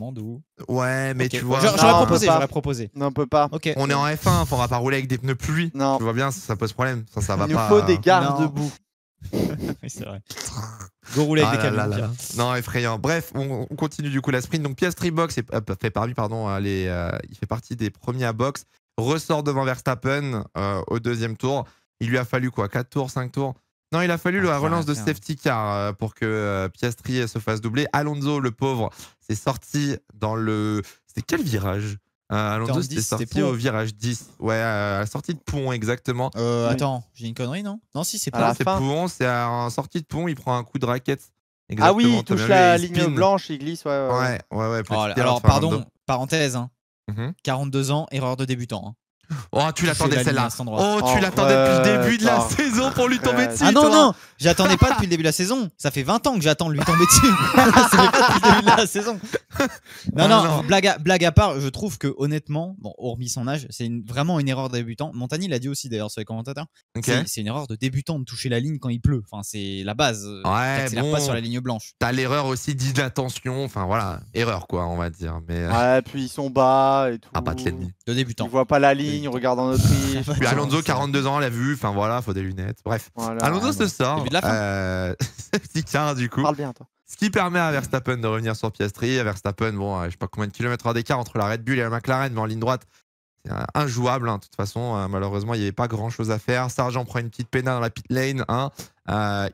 Ouais, mais tu vois. J'aurais proposé. Non, on peut pas. On est en F1, on va pas rouler avec des pneus pluie. Non. Tu vois bien, ça pose problème. Ça va pas. Il nous faut des garde-boue. Oui, c'est vrai. Go rouler avec des camions. Non, effrayant. Bref, on continue du coup la sprint. Donc Piastri box fait partie des premiers à box. Ressort devant Verstappen au deuxième tour. Il lui a fallu quoi, 4 tours, 5 tours? Non, il a fallu la relance de safety car pour que Piastri se fasse doubler. Alonso, le pauvre, s'est sorti dans le... C'était quel virage? Alonso s'est sorti au virage 10. Ouais, à la sortie de pont, exactement. Attends, j'ai une connerie, non? Non, si, c'est pas. C'est pont, c'est en sortie de pont, il prend un coup de raquette. Exactement. Ah oui, il touche la ligne blanche, il glisse. Ouais. Alors, pardon, parenthèse. 42 ans, erreur de débutant. Oh, tu l'attendais celle-là. Oh, tu l'attendais depuis le début de la saison pour lui tomber dessus. Ah non, j'attendais pas depuis le début de la saison. Ça fait 20 ans que j'attends de lui tomber dessus. C'est pas depuis le début de la saison. Non, blague à part, je trouve que honnêtement, bon, hormis son âge, c'est vraiment une erreur de débutant. Montagny l'a dit aussi d'ailleurs sur les commentateurs. C'est une erreur de débutant de toucher la ligne quand il pleut. Enfin, c'est la base. T'accélères pas sur la ligne blanche. T'as l'erreur aussi d'inattention. Enfin voilà, erreur quoi, on va dire. Mais ouais, puis ils sont bas et tout. Ah, pas de l'ennemi. De débutant. Ils voient pas la ligne. On regarde dans notre riche. Puis Alonso, 42 ans, l'a vu. Enfin voilà, faut des lunettes. Bref, Alonso se sort. Début de la fin. Petit car du coup. Parle bien, toi. Ce qui permet à Verstappen de revenir sur Piastri. Verstappen, bon, je sais pas combien de kilomètres d'écart entre la Red Bull et la McLaren, mais en ligne droite, c'est injouable. De toute façon, malheureusement, il n'y avait pas grand chose à faire. Sargent prend une petite pénale dans la pit lane,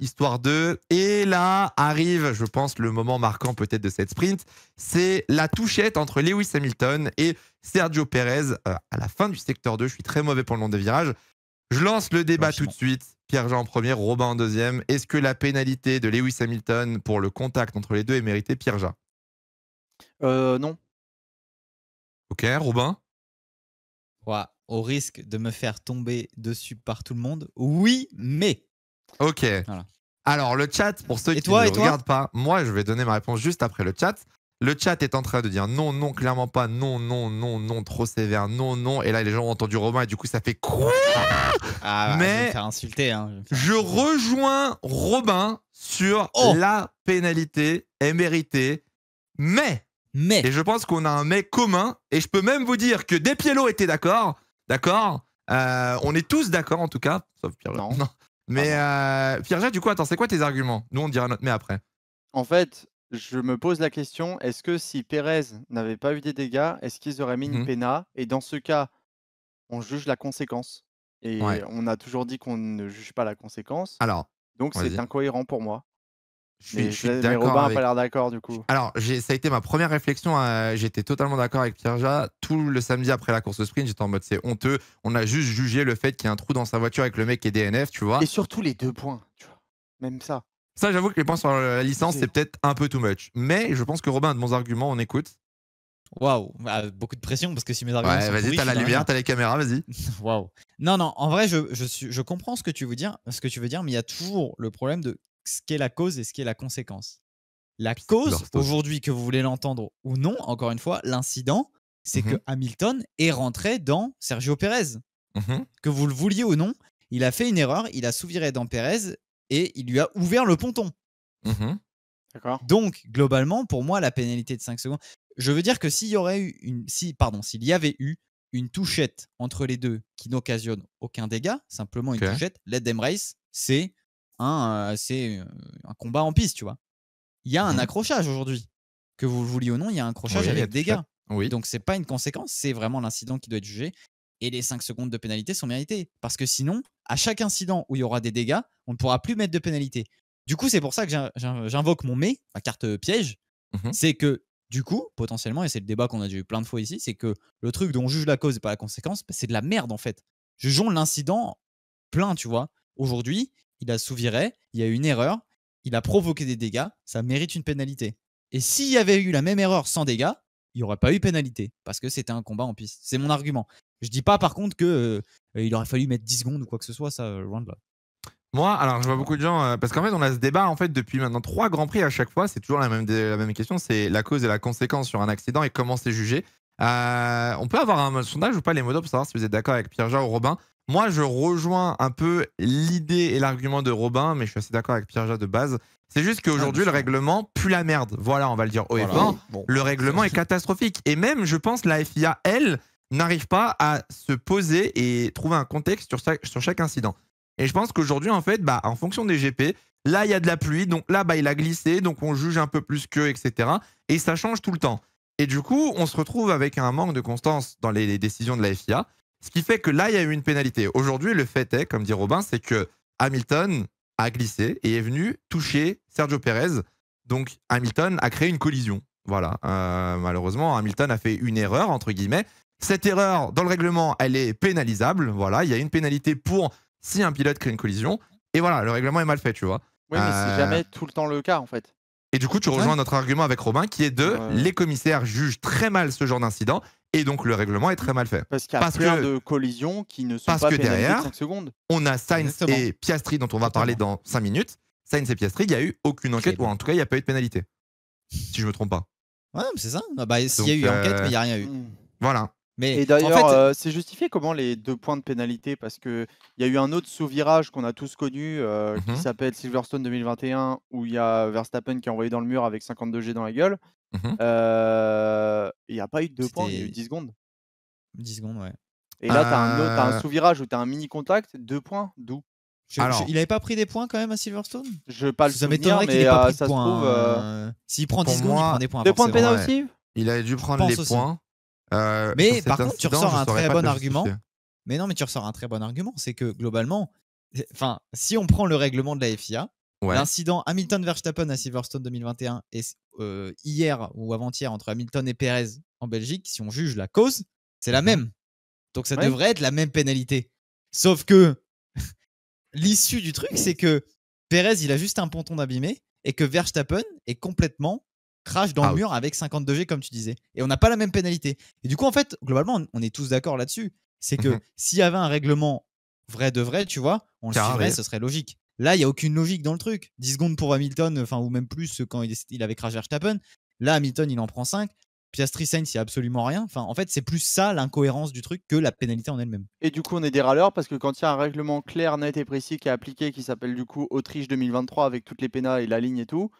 histoire 2. Et là arrive, je pense, le moment marquant peut-être de cette sprint. C'est la touchette entre Lewis Hamilton et Sergio Perez à la fin du secteur 2. Je suis très mauvais pour le nom des virages. Je lance le débat tout de suite. Pierre-Jean en premier, Robin en deuxième. Est-ce que la pénalité de Lewis Hamilton pour le contact entre les deux est méritée, Pierre-Jean? Non. Ok, Robin? Ouais, au risque de me faire tomber dessus par tout le monde, oui, mais... Ok. Voilà. Alors, le chat, pour ceux qui ne regardent pas, moi, je vais donner ma réponse juste après le chat. Le chat est en train de dire non, non, clairement pas, non, non, non, non, trop sévère, non, non. Et là, les gens ont entendu Robin et du coup, ça fait quoi? Mais je vais me faire insulter. Je rejoins Robin sur la pénalité est méritée, mais. Et je pense qu'on a un mais commun. Et je peux même vous dire que Despiello était d'accord. D'accord. On est tous d'accord en tout cas, sauf Pierre. Non. Mais Pierre, du coup, attends, c'est quoi tes arguments? Nous, on dira notre mais après. En fait, je me pose la question, est-ce que si Pérez n'avait pas eu des dégâts, est-ce qu'ils auraient mis une péna? Et dans ce cas, on juge la conséquence. Et on a toujours dit qu'on ne juge pas la conséquence. Alors, donc c'est incohérent pour moi. Je suis d'accord. Mais Robin n'a pas l'air d'accord du coup. Alors, ça a été ma première réflexion. J'étais totalement d'accord avec Pierre. Tout le samedi après la course sprint, j'étais en mode c'est honteux. On a juste jugé le fait qu'il y ait un trou dans sa voiture avec le mec qui est DNF, tu vois. Et surtout les 2 points, tu vois. Même ça. Ça, j'avoue que les points sur la licence, c'est peut-être un peu too much. Mais je pense que Robin a de bons arguments, on écoute. Waouh, beaucoup de pression parce que si mes arguments sont vas-y, t'as la lumière, t'as les caméras, vas-y. Waouh. Non, en vrai, je comprends ce que tu veux dire, mais il y a toujours le problème de ce qu'est la cause et ce qu'est la conséquence. La cause, aujourd'hui, que vous voulez l'entendre ou non, encore une fois, l'incident, c'est que Hamilton est rentré dans Sergio Pérez. Que vous le vouliez ou non, il a fait une erreur, il a sous-viré dans Pérez et il lui a ouvert le ponton. D'accord. Donc, globalement, pour moi, la pénalité de 5 secondes, je veux dire que s'il y avait eu une touchette entre les deux qui n'occasionne aucun dégât, simplement une touchette, let them race, c'est un combat en piste, tu vois. Il y a un accrochage aujourd'hui. Que vous le vouliez ou non, il y a un accrochage avec dégâts. Donc, c'est pas une conséquence, c'est vraiment l'incident qui doit être jugé. Et les 5 secondes de pénalité sont méritées. Parce que sinon, à chaque incident où il y aura des dégâts, on ne pourra plus mettre de pénalité. Du coup, c'est pour ça que j'invoque mon mais, ma carte piège. C'est que, du coup, potentiellement, et c'est le débat qu'on a déjà eu plein de fois ici, c'est que le truc dont on juge la cause et pas la conséquence, c'est de la merde en fait. Jugeons l'incident plein, tu vois. Aujourd'hui, il a sous-viré, il y a eu une erreur, il a provoqué des dégâts, ça mérite une pénalité. Et s'il y avait eu la même erreur sans dégâts, il n'y aurait pas eu pénalité, parce que c'était un combat en piste. C'est mon argument. Je dis pas par contre que il aurait fallu mettre 10 secondes ou quoi que ce soit, ça, loin de là. Moi, alors je vois beaucoup de gens, parce qu'en fait on a ce débat en fait depuis maintenant 3 Grands Prix à chaque fois, c'est toujours la même question, c'est la cause et la conséquence sur un accident et comment c'est jugé. On peut avoir un sondage ou pas les modos pour savoir si vous êtes d'accord avec Pierre-Jean ou Robin. Moi je rejoins un peu l'idée et l'argument de Robin, mais je suis assez d'accord avec Pierre-Jean de base. C'est juste qu'aujourd'hui le règlement pue la merde, voilà on va le dire haut et fort. Le règlement est catastrophique et même je pense la FIA elle n'arrive pas à se poser et trouver un contexte sur chaque incident. Et je pense qu'aujourd'hui, en fait, en fonction des GP, là, il y a de la pluie, donc là, il a glissé, donc on juge un peu plus qu'eux, etc. Et ça change tout le temps. Et du coup, on se retrouve avec un manque de constance dans les décisions de la FIA, ce qui fait que là, il y a eu une pénalité. Aujourd'hui, le fait est, comme dit Robin, c'est que Hamilton a glissé et est venu toucher Sergio Pérez. Donc, Hamilton a créé une collision. Voilà. Malheureusement, Hamilton a fait une erreur, entre guillemets. Cette erreur, dans le règlement, elle est pénalisable. Voilà, il y a une pénalité pour si un pilote crée une collision. Et voilà, le règlement est mal fait, tu vois. Oui, mais c'est jamais tout le temps le cas, en fait. Et du coup, tu rejoins notre argument avec Robin, qui est les commissaires jugent très mal ce genre d'incident, et donc le règlement est très mal fait. Parce qu'il y a plein de collisions qui ne sont pas pénalisées de 5 secondes. On a Sainz et Piastri, dont on va parler dans 5 minutes. Sainz et Piastri, il n'y a eu aucune enquête, ou en tout cas, il n'y a pas eu de pénalité. Si je ne me trompe pas. Ouais, c'est ça. S'il y a eu enquête, mais il n'y a rien eu. Voilà. Et d'ailleurs, c'est justifié comment les 2 points de pénalité? Parce qu'il y a eu un autre sous-virage qu'on a tous connu qui s'appelle Silverstone 2021 où il y a Verstappen qui est envoyé dans le mur avec 52G dans la gueule. Il n'y a pas eu de 2 points, il y a eu 10 secondes. 10 secondes, ouais. Et là, t'as un sous-virage où t'as un mini-contact, 2 points, d'où? Il avait pas pris des points quand même à Silverstone? Je veux pas le souvenir, mais ça se trouve... S'il prend 10 secondes, il prend des points. 2 points de pénal aussi? Il avait dû prendre les points. Mais par contre, tu ressors un très bon argument. Mais non, mais tu ressors un très bon argument. C'est que globalement, si on prend le règlement de la FIA, l'incident Hamilton-Verstappen à Silverstone 2021 et hier ou avant-hier entre Hamilton et Pérez en Belgique, si on juge la cause, c'est la même. Donc ça devrait être la même pénalité. Sauf que l'issue du truc, c'est que Pérez, il a juste un ponton d'abîmé et que Verstappen est complètement crash dans le mur avec 52G comme tu disais. Et on n'a pas la même pénalité. Et du coup, en fait, globalement, on est tous d'accord là-dessus. C'est que s'il y avait un règlement vrai de vrai, tu vois, on le suivrait, ce serait logique. Là, il n'y a aucune logique dans le truc. 10 secondes pour Hamilton, ou même plus quand il avait crash Verstappen. Là, Hamilton, il en prend 5. Piastri, Sainz, il n'y a absolument rien. En fait, c'est plus ça l'incohérence du truc que la pénalité en elle-même. Et du coup, on est des râleurs parce que quand il y a un règlement clair, net et précis qui est appliqué, qui s'appelle du coup Autriche 2023 avec toutes les pénals et la ligne et tout,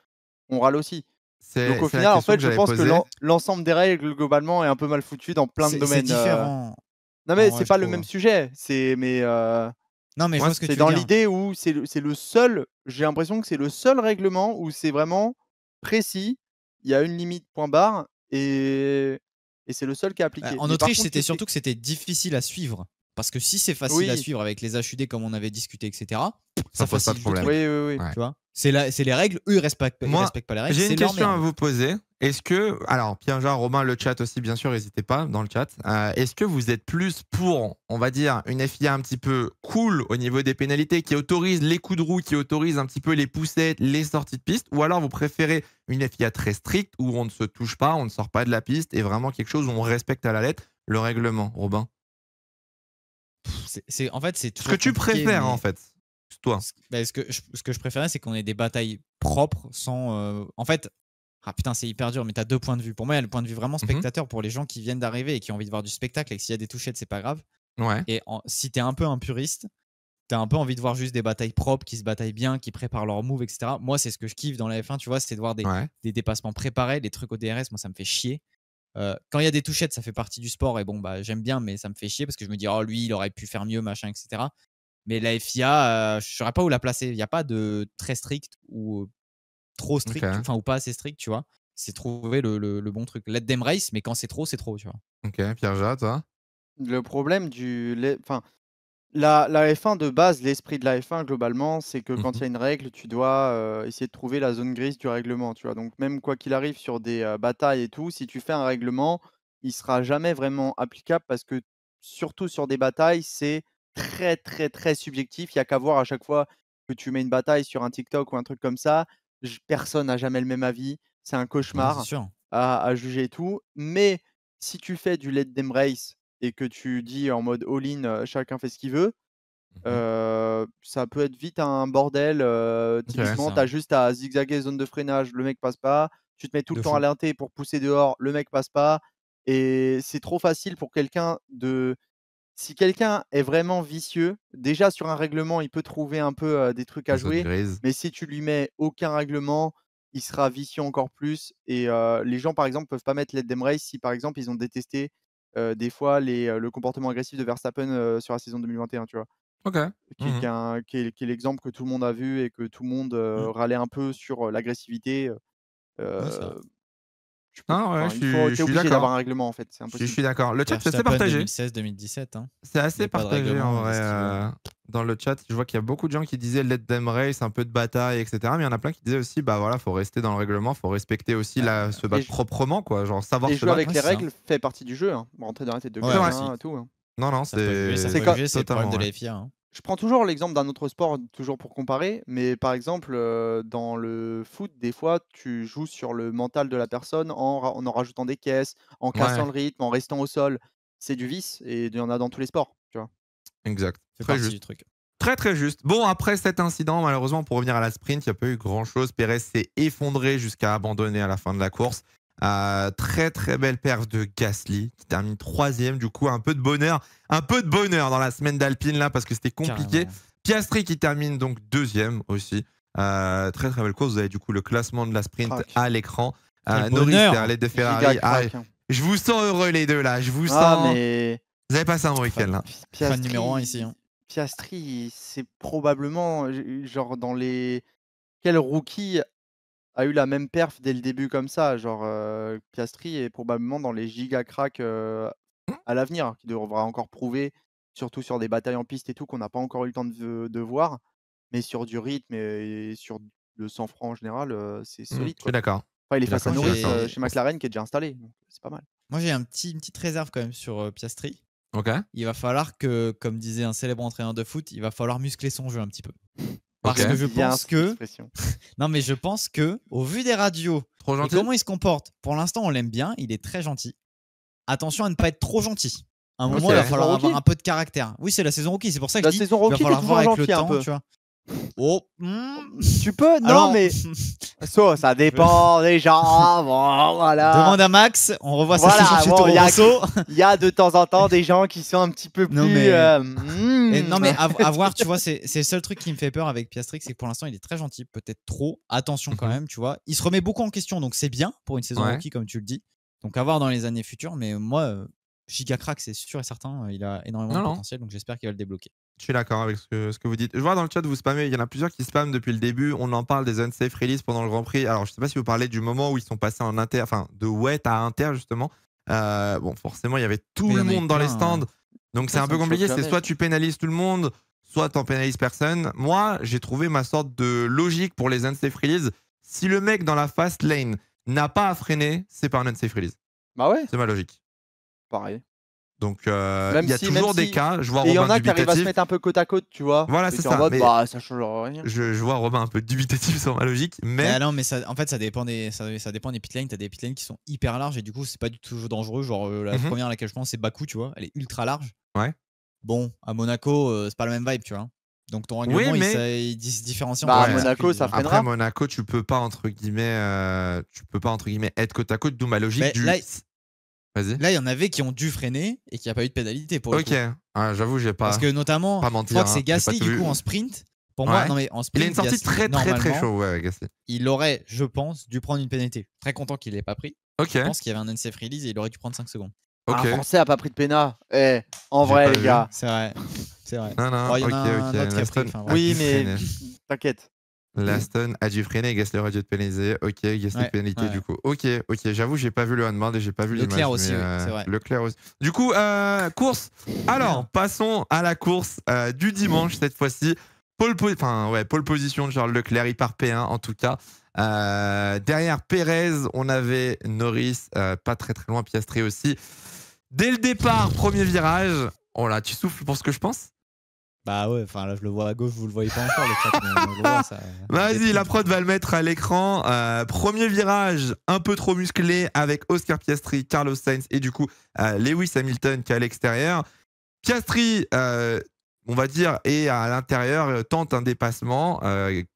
on râle aussi. Donc au final, en fait, je pense que l'ensemble des règles globalement est un peu mal foutu dans plein de domaines. C'est différent. Non mais c'est pas le même sujet. Non, mais je vois ce que tu C'est veux dans dire. l'idée où c'est le seul. J'ai l'impression que c'est le seul règlement où c'est vraiment précis. Il y a une limite, point barre, et c'est le seul qui est appliqué. En Mais par Autriche, contre, c'était surtout que c'était difficile à suivre. Parce que si c'est facile à Oui, suivre avec les HUD comme on avait discuté, etc., Ça ça pose pas de facilite le problème. truc. oui, oui, oui. Ouais. Tu vois, c'est les règles, eux ils respectent Moi, pas les règles, j'ai c'est une leur question à merde. vous poser. Est-ce que, alors Pierre-Jean, Romain, le chat aussi, bien sûr, n'hésitez pas dans le chat. Est-ce que vous êtes plus pour, on va dire, une FIA un petit peu cool au niveau des pénalités, qui autorise les coups de roue, qui autorise un petit peu les poussettes, les sorties de piste, ou alors vous préférez une FIA très stricte où on ne se touche pas, on ne sort pas de la piste et vraiment quelque chose où on respecte à la lettre le règlement, Robin? En fait, c'est Ce que tu préfères, en fait, toi. Ce que je préférais, c'est qu'on ait des batailles propres sans. En fait, putain, c'est hyper dur, mais t'as deux points de vue. Pour moi, il y a le point de vue vraiment spectateur pour les gens qui viennent d'arriver et qui ont envie de voir du spectacle, et que s'il y a des touchettes, c'est pas grave. Ouais. Et si t'es un peu un puriste, t'as un peu envie de voir juste des batailles propres, qui se bataillent bien, qui préparent leurs moves, etc. Moi, c'est ce que je kiffe dans la F1, tu vois, c'est de voir des dépassements préparés, des trucs au DRS. Moi, ça me fait chier. Quand il y a des touchettes, ça fait partie du sport, et bon, bah, j'aime bien, mais ça me fait chier parce que je me dis, oh, lui, il aurait pu faire mieux, machin, etc. Mais la FIA, je ne saurais pas où la placer. Il n'y a pas de très strict ou trop strict, enfin, ou pas assez strict, tu vois. C'est trouver le bon truc. Let them race, mais quand c'est trop, tu vois. Ok, Pierre-Jean, toi? Le problème enfin, la F1 de base, l'esprit de la F1 globalement, c'est que quand il y a une règle, tu dois essayer de trouver la zone grise du règlement, tu vois. Donc même quoi qu'il arrive sur des batailles et tout, si tu fais un règlement, il sera jamais vraiment applicable parce que surtout sur des batailles, c'est très très très subjectif. Il y a qu'à voir à chaque fois que tu mets une bataille sur un TikTok ou un truc comme ça, personne n'a jamais le même avis. C'est un Ouais, c'est cauchemar sûr. à juger et tout. Mais si tu fais du let them race et que tu dis en mode all-in, chacun fait ce qu'il veut, ça peut être vite un bordel. Typiquement, tu as juste à zigzaguer zone de freinage, le mec passe pas. Tu te mets tout le temps à l'inté pour pousser dehors, le mec passe pas. Et c'est trop facile pour quelqu'un de. Si quelqu'un est vraiment vicieux, déjà sur un règlement, il peut trouver un peu des trucs à jouer. Mais si tu lui mets aucun règlement, il sera vicieux encore plus. Et les gens, par exemple, peuvent pas mettre let them race si, par exemple, ils ont détesté des fois le comportement agressif de Verstappen sur la saison 2021, tu vois. Ok. Qui est l'exemple que tout le monde a vu et que tout le monde râlait un peu sur l'agressivité. Je suis obligé d'accord. d'avoir un règlement, en fait, c'est Je impossible. suis d'accord. Le chat, c'est assez partagé. 2016-2017. Hein. C'est assez partagé en vrai. Dans le chat, je vois qu'il y a beaucoup de gens qui disaient let them race, un peu de bataille, etc. Mais il y en a plein qui disaient aussi, bah voilà, faut rester dans le règlement, faut respecter aussi se battre proprement, quoi. Genre savoir se battre. jouer avec les règles fait partie du jeu. Hein. Rentrer dans la tête de quelqu'un et tout. Hein. Non, c'est le problème de la FIA. Hein. Je prends toujours l'exemple d'un autre sport, toujours pour comparer, mais par exemple, dans le foot, des fois, tu joues sur le mental de la personne en rajoutant des caisses, en cassant le rythme, en restant au sol. C'est du vice et il y en a dans tous les sports, tu vois. Exact. C'est très juste. Du truc. Très très juste. Bon, après cet incident, malheureusement, pour revenir à la sprint, il n'y a pas eu grand-chose. Pérez s'est effondré jusqu'à abandonner à la fin de la course. Très très belle perf de Gasly qui termine 3e. Du coup, un peu de bonheur dans la semaine d'Alpine là parce que c'était compliqué. Carrément. Piastri qui termine donc 2e aussi. Très très belle course. Vous avez du coup le classement de la sprint à l'écran. Norris à l'aide de Ferrari. Je vous sens heureux les deux là. Je vous sens. Mais... Vous avez passé un bon week-end là. Fan numéro 1 ici. Hein. Piastri, c'est probablement genre dans les. Quel rookie a eu la même perf dès le début comme ça? Genre, Piastri est probablement dans les giga cracks à l'avenir, qui devra encore prouver, surtout sur des batailles en piste et tout, qu'on n'a pas encore eu le temps de voir. Mais sur du rythme et sur le sang-froid en général, c'est solide. Je suis d'accord. Enfin, il est face à Norris chez McLaren qui est déjà installé. C'est pas mal. Moi, j'ai une petite réserve quand même sur Piastri. Okay. Il va falloir que, comme disait un célèbre entraîneur de foot, il va falloir muscler son jeu un petit peu. Parce que je pense que. Non, mais je pense que, au vu des radios et comment il se comporte, pour l'instant, on l'aime bien, il est très gentil. Attention à ne pas être trop gentil. À un moment, il va falloir avoir un peu de caractère. Oui, c'est la saison rookie, c'est pour ça que je dis il va falloir voir avec le temps, tu vois. Oh, tu peux, non, alors... mais ça dépend des gens. Bon, voilà. Demande à Max, on revoit sa saison chez Toro Rosso. Il y a de temps en temps des gens qui sont un petit peu plus. Non, mais à voir, tu vois, c'est le seul truc qui me fait peur avec Piastri, c'est que pour l'instant, il est très gentil, peut-être trop. Attention quand même, tu vois. Il se remet beaucoup en question, donc c'est bien pour une saison rookie, comme tu le dis. Donc à voir dans les années futures, mais moi, giga crack, c'est sûr et certain, il a énormément de potentiel, donc j'espère qu'il va le débloquer. Je suis d'accord avec ce que vous dites. Je vois dans le chat, vous spammez, il y en a plusieurs qui spamment depuis le début. On en parle des unsafe release pendant le Grand Prix. Alors, je sais pas si vous parlez du moment où ils sont passés en inter, enfin, de wet à inter, justement. Bon, forcément, il y avait tout le monde dans les stands. Donc, c'est un peu compliqué. C'est soit tu pénalises tout le monde, soit tu n'en pénalises personne. Moi, j'ai trouvé ma sorte de logique pour les unsafe release. Si le mec dans la fast lane n'a pas à freiner, c'est pas un unsafe release. Bah ouais. C'est ma logique. Pareil. Donc, il y a toujours des cas. Je vois il y Robin en a qui arrivent à se mettre un peu côte à côte, tu vois. Voilà, c'est ça. Mode, bah, ça change rien. Je vois Robin un peu dubitatif sur ma logique. Mais non, mais ça, en fait, ça dépend des pit lanes. T'as des pit lanes qui sont hyper larges et du coup, c'est pas du tout dangereux. Genre, la première à laquelle je pense, c'est Baku, tu vois. Elle est ultra large. Ouais. Bon, à Monaco, c'est pas la même vibe, tu vois. Donc, ton règlement, il se différencie. Bah, à Monaco, ça freinera. Après, Monaco, tu peux pas, entre guillemets, être côte à côte, d'où ma logique du. Là, il y en avait qui ont dû freiner et qui n'y a pas eu de pénalité pour le coup. Ok, j'avoue, j'ai pas. Parce que notamment, pas mentir, je crois que c'est Gasly du coup en sprint. Pour moi, non mais en sprint, il a une sortie Gasly, très chaud, ouais, Gasly. Il aurait, je pense, dû prendre une pénalité. Très content qu'il l'ait pas pris. Ok. Je pense qu'il y avait un unsafe release et il aurait dû prendre 5 secondes. Un Français a pas pris de pénal. En vrai, les gars. C'est vrai. Non, il y en a un autre qui a pris. Oui, mais t'inquiète. L'Aston a dû freiner et Gasly aurait dû être pénalisé. Ok, Gasly pénalité du coup. Ok, j'avoue, j'ai pas vu le onboard et j'ai pas vu l'image. Leclerc aussi, c'est vrai. Leclerc aussi. Du coup, course. Alors, passons à la course du dimanche cette fois-ci. Pole position de Charles Leclerc, il part P1 en tout cas. Derrière Pérez, on avait Norris, pas très loin, Piastri aussi. Dès le départ, premier virage. Oh là, tu souffles pour ce que je pense? Bah ouais, enfin là je le vois à gauche, vous le voyez pas encore le chat. Vas-y, la prod va le mettre à l'écran. Premier virage, un peu trop musclé avec Oscar Piastri, Carlos Sainz et du coup Lewis Hamilton qui est à l'extérieur. Piastri, on va dire, est à l'intérieur, tente un dépassement.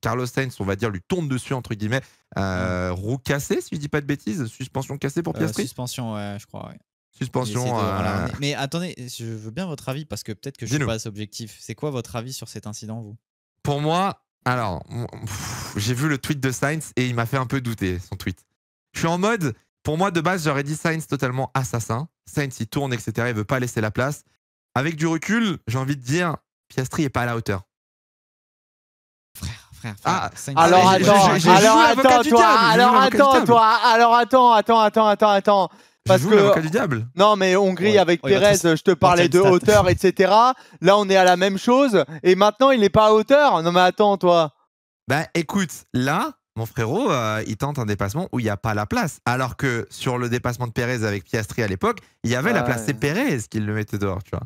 Carlos Sainz, on va dire, lui tombe dessus entre guillemets. Roue cassée, si je dis pas de bêtises. Suspension cassée pour Piastri. Suspension, ouais, je crois. Ouais. Suspension. Mais attendez, je veux bien votre avis parce que peut-être que je suis pas assez objectif. C'est quoi votre avis sur cet incident, vous? Pour moi, alors, j'ai vu le tweet de Sainz et il m'a fait un peu douter, son tweet. Je suis en mode, pour moi, de base, j'aurais dit Sainz totalement assassin. Sainz, il tourne, etc. Il veut pas laisser la place. Avec du recul, j'ai envie de dire, Piastri est pas à la hauteur. Frère. Alors attends. Parce que l'avocat du diable. Non, mais Hongrie avec Pérez, je te parlais de hauteur, etc. Là, on est à la même chose. Et maintenant, il est pas à hauteur. Non, mais attends, toi. Bah, écoute, là, mon frérot, il tente un dépassement où il n'y a pas la place. Alors que sur le dépassement de Pérez avec Piastri à l'époque, il y avait la place. C'est Pérez qui le mettait dehors, tu vois.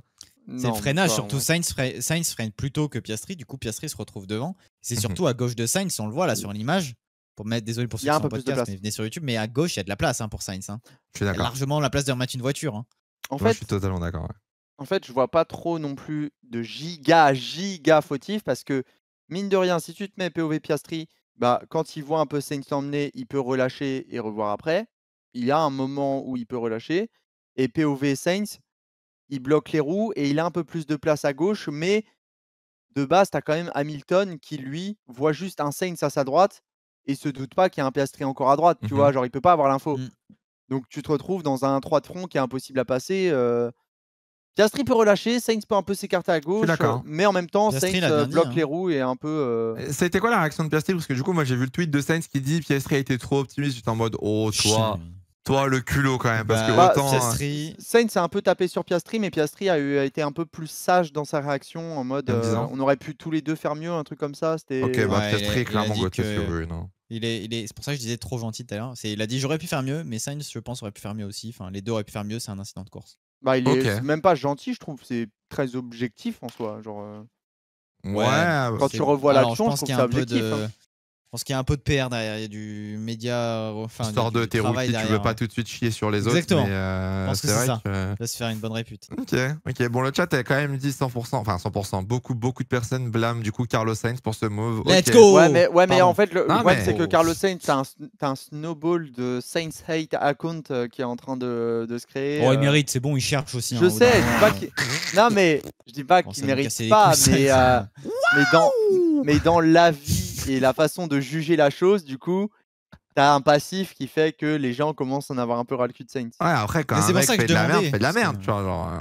C'est le freinage, surtout Sainz freine plus tôt que Piastri. Du coup, Piastri se retrouve devant. C'est surtout à gauche de Sainz, on le voit là sur l'image. Désolé pour ceux qui sont en podcast, mais venez sur YouTube, mais à gauche, il y a de la place pour Sainz. Hein. Je suis d'accord. Largement la place de remettre une voiture. Hein. En fait, je suis totalement d'accord. Ouais. En fait, je vois pas trop non plus de giga fautif parce que, mine de rien, si tu te mets POV Piastri, bah, quand il voit un peu Sainz t'emmener, il peut relâcher et revoir après. Il y a un moment où il peut relâcher. Et POV Sainz, il bloque les roues et il a un peu plus de place à gauche, mais de base, tu as quand même Hamilton qui, lui, voit juste un Sainz à sa droite et se doute pas qu'il y a un Piastri encore à droite, tu vois, genre il peut pas avoir l'info. Donc tu te retrouves dans un 3 de front qui est impossible à passer. Piastri peut relâcher, Sainz peut un peu s'écarter à gauche, mais en même temps, Piastri Sainz bloque les roues et un peu... Ça a été quoi la réaction de Piastri? Parce que du coup, moi j'ai vu le tweet de Sainz qui dit Piastri a été trop optimiste, j'étais en mode oh toi le culot quand même, parce que autant... Sainz s'est un peu tapé sur Piastri, mais Piastri a été un peu plus sage dans sa réaction, en mode on aurait pu tous les deux faire mieux, un truc comme ça. Ok, bah Piastri est clairement goûté sur eux, non. C'est pour ça que je disais trop gentil tout à l'heure. Il a dit j'aurais pu faire mieux, mais Sainz, je pense, aurait pu faire mieux aussi. Enfin, les deux auraient pu faire mieux, c'est un incident de course. Bah, il est même pas gentil, je trouve. C'est très objectif en soi. Genre, quand tu revois l'action, je trouve ça objectif. Je pense qu'il y a un peu de PR derrière, il y a du média, histoire de tes rookies, tu veux pas tout de suite chier sur les autres. Exactement. Je pense que c'est ça. Il va se faire une bonne répute. Ok. Bon, le chat a quand même dit 100%, enfin 100%. Beaucoup de personnes blâment du coup Carlos Sainz pour ce move. Let's go. Ouais, mais en fait, le problème c'est que Carlos Sainz, t'as un snowball de Sainz hate account qui est en train de se créer. Oh, il mérite, c'est bon, il cherche aussi. Je sais, non mais je dis pas qu'il mérite pas, mais dans la vie et la façon de juger la chose, du coup, t'as un passif qui fait que les gens commencent à en avoir un peu ras le cul de Sainz. Ouais, après, quand un mec fait de la merde, fait de la merde, tu vois, genre.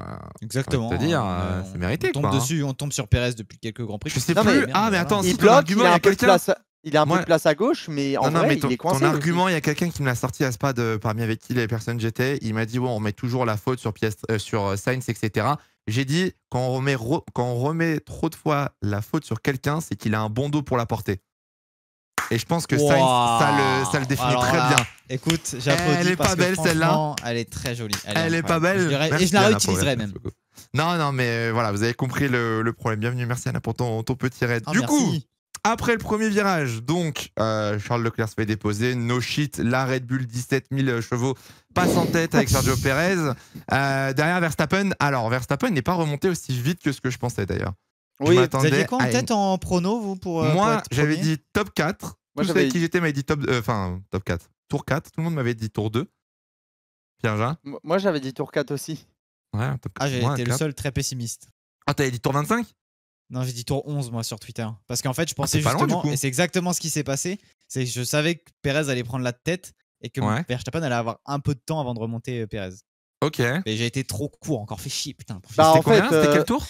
Exactement. C'est-à-dire, c'est mérité, quoi. On tombe sur Perez depuis quelques Grands Prix. Je sais plus. Ah, mais attends, il bloque, il a un peu de place. Il a un peu de place à gauche, mais en vrai, il est coincé. Ton argument, il y a quelqu'un qui me l'a sorti à Spa parmi avec qui les personnes j'étais. Il m'a dit, bon, on met toujours la faute sur Sainz, etc. J'ai dit, quand on remet trop de fois la faute sur quelqu'un, c'est qu'il a un bon dos pour la porter. Et je pense que Sainz, ça le définit très bien. Écoute, j'applaudis. Elle est pas belle celle-là. Elle est très jolie. Elle est pas belle. Et je la réutiliserai même. Non, mais voilà, vous avez compris le problème. Bienvenue, merci Anna pour ton petit raid. Du coup, après le premier virage, donc Charles Leclerc se fait déposer. No shit, la Red Bull 17 000 chevaux passe en tête avec Sergio Perez. Derrière Verstappen. Alors, Verstappen n'est pas remonté aussi vite que ce que je pensais d'ailleurs. Oui, vous aviez quoi en tête en prono, vous Moi, j'avais dit top 4. Tous ceux avec qui j'étais m'avaient dit top 4. Tour 4. Tout le monde m'avait dit tour 2. Pierre-Jean. Moi, j'avais dit tour 4 aussi. Ouais, top 4. Ah, j'ai été le seul très pessimiste. Ah, t'avais dit tour 25? Non, j'ai dit tour 11, moi, sur Twitter. Parce qu'en fait, je pensais justement, et c'est exactement ce qui s'est passé, c'est que je savais que Perez allait prendre la tête et que Verstappen allait avoir un peu de temps avant de remonter Perez. Ok. Et j'ai été trop court, encore fait chier, putain. C'était quel tour?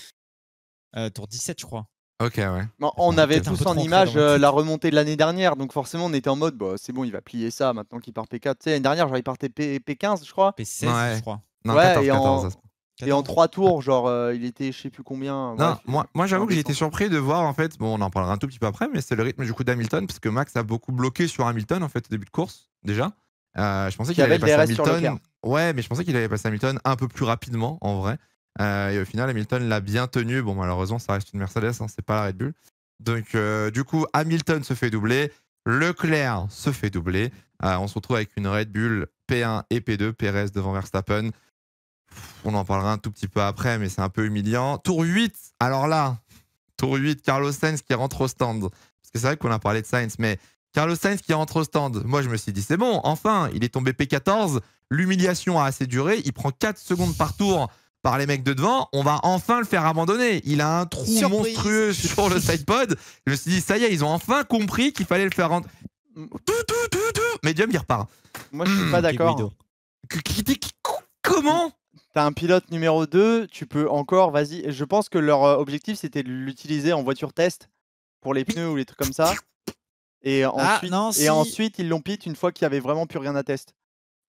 Tour 17, je crois. Ok, ouais. Bon, on avait tous en image la remontée de l'année dernière, donc forcément on était en mode c'est bon, il va plier ça maintenant qu'il part P4. Tu sais, l'année dernière, genre il partait P15, je crois. P16, je crois. Non, ouais, 14. Et en 3 tours, genre il était je sais plus combien. Non, moi j'avoue que j'ai été surpris de voir en fait, bon on en parlera un tout petit peu après, mais c'est le rythme du coup d'Hamilton, parce que Max a beaucoup bloqué sur Hamilton en fait au début de course, déjà. Je pensais qu'il allait passer Hamilton. Ouais, mais je pensais qu'il allait passer Hamilton un peu plus rapidement en vrai. Et au final, Hamilton l'a bien tenu. Bon, malheureusement, ça reste une Mercedes, hein, c'est pas la Red Bull. Donc, du coup, Hamilton se fait doubler. Leclerc se fait doubler. On se retrouve avec une Red Bull P1 et P2, Perez devant Verstappen. On en parlera un tout petit peu après, mais c'est un peu humiliant. Tour 8, alors là, tour 8, Carlos Sainz qui rentre au stand. Parce que c'est vrai qu'on a parlé de Sainz, mais Carlos Sainz qui rentre au stand. Moi, je me suis dit, c'est bon, enfin, il est tombé P14. L'humiliation a assez duré. Il prend 4 secondes par tour par les mecs de devant. On va enfin le faire abandonner. Il a un trou monstrueux sur le sidepod. Je me suis dit, ça y est, ils ont enfin compris qu'il fallait le faire rentrer. Medium, il repart. Moi, je suis pas d'accord. Comment? T'as un pilote numéro 2, tu peux encore, vas-y. Je pense que leur objectif, c'était de l'utiliser en voiture test pour les pneus ou les trucs comme ça. Et ensuite, ils l'ont pit une fois qu'il n'y avait vraiment plus rien à test.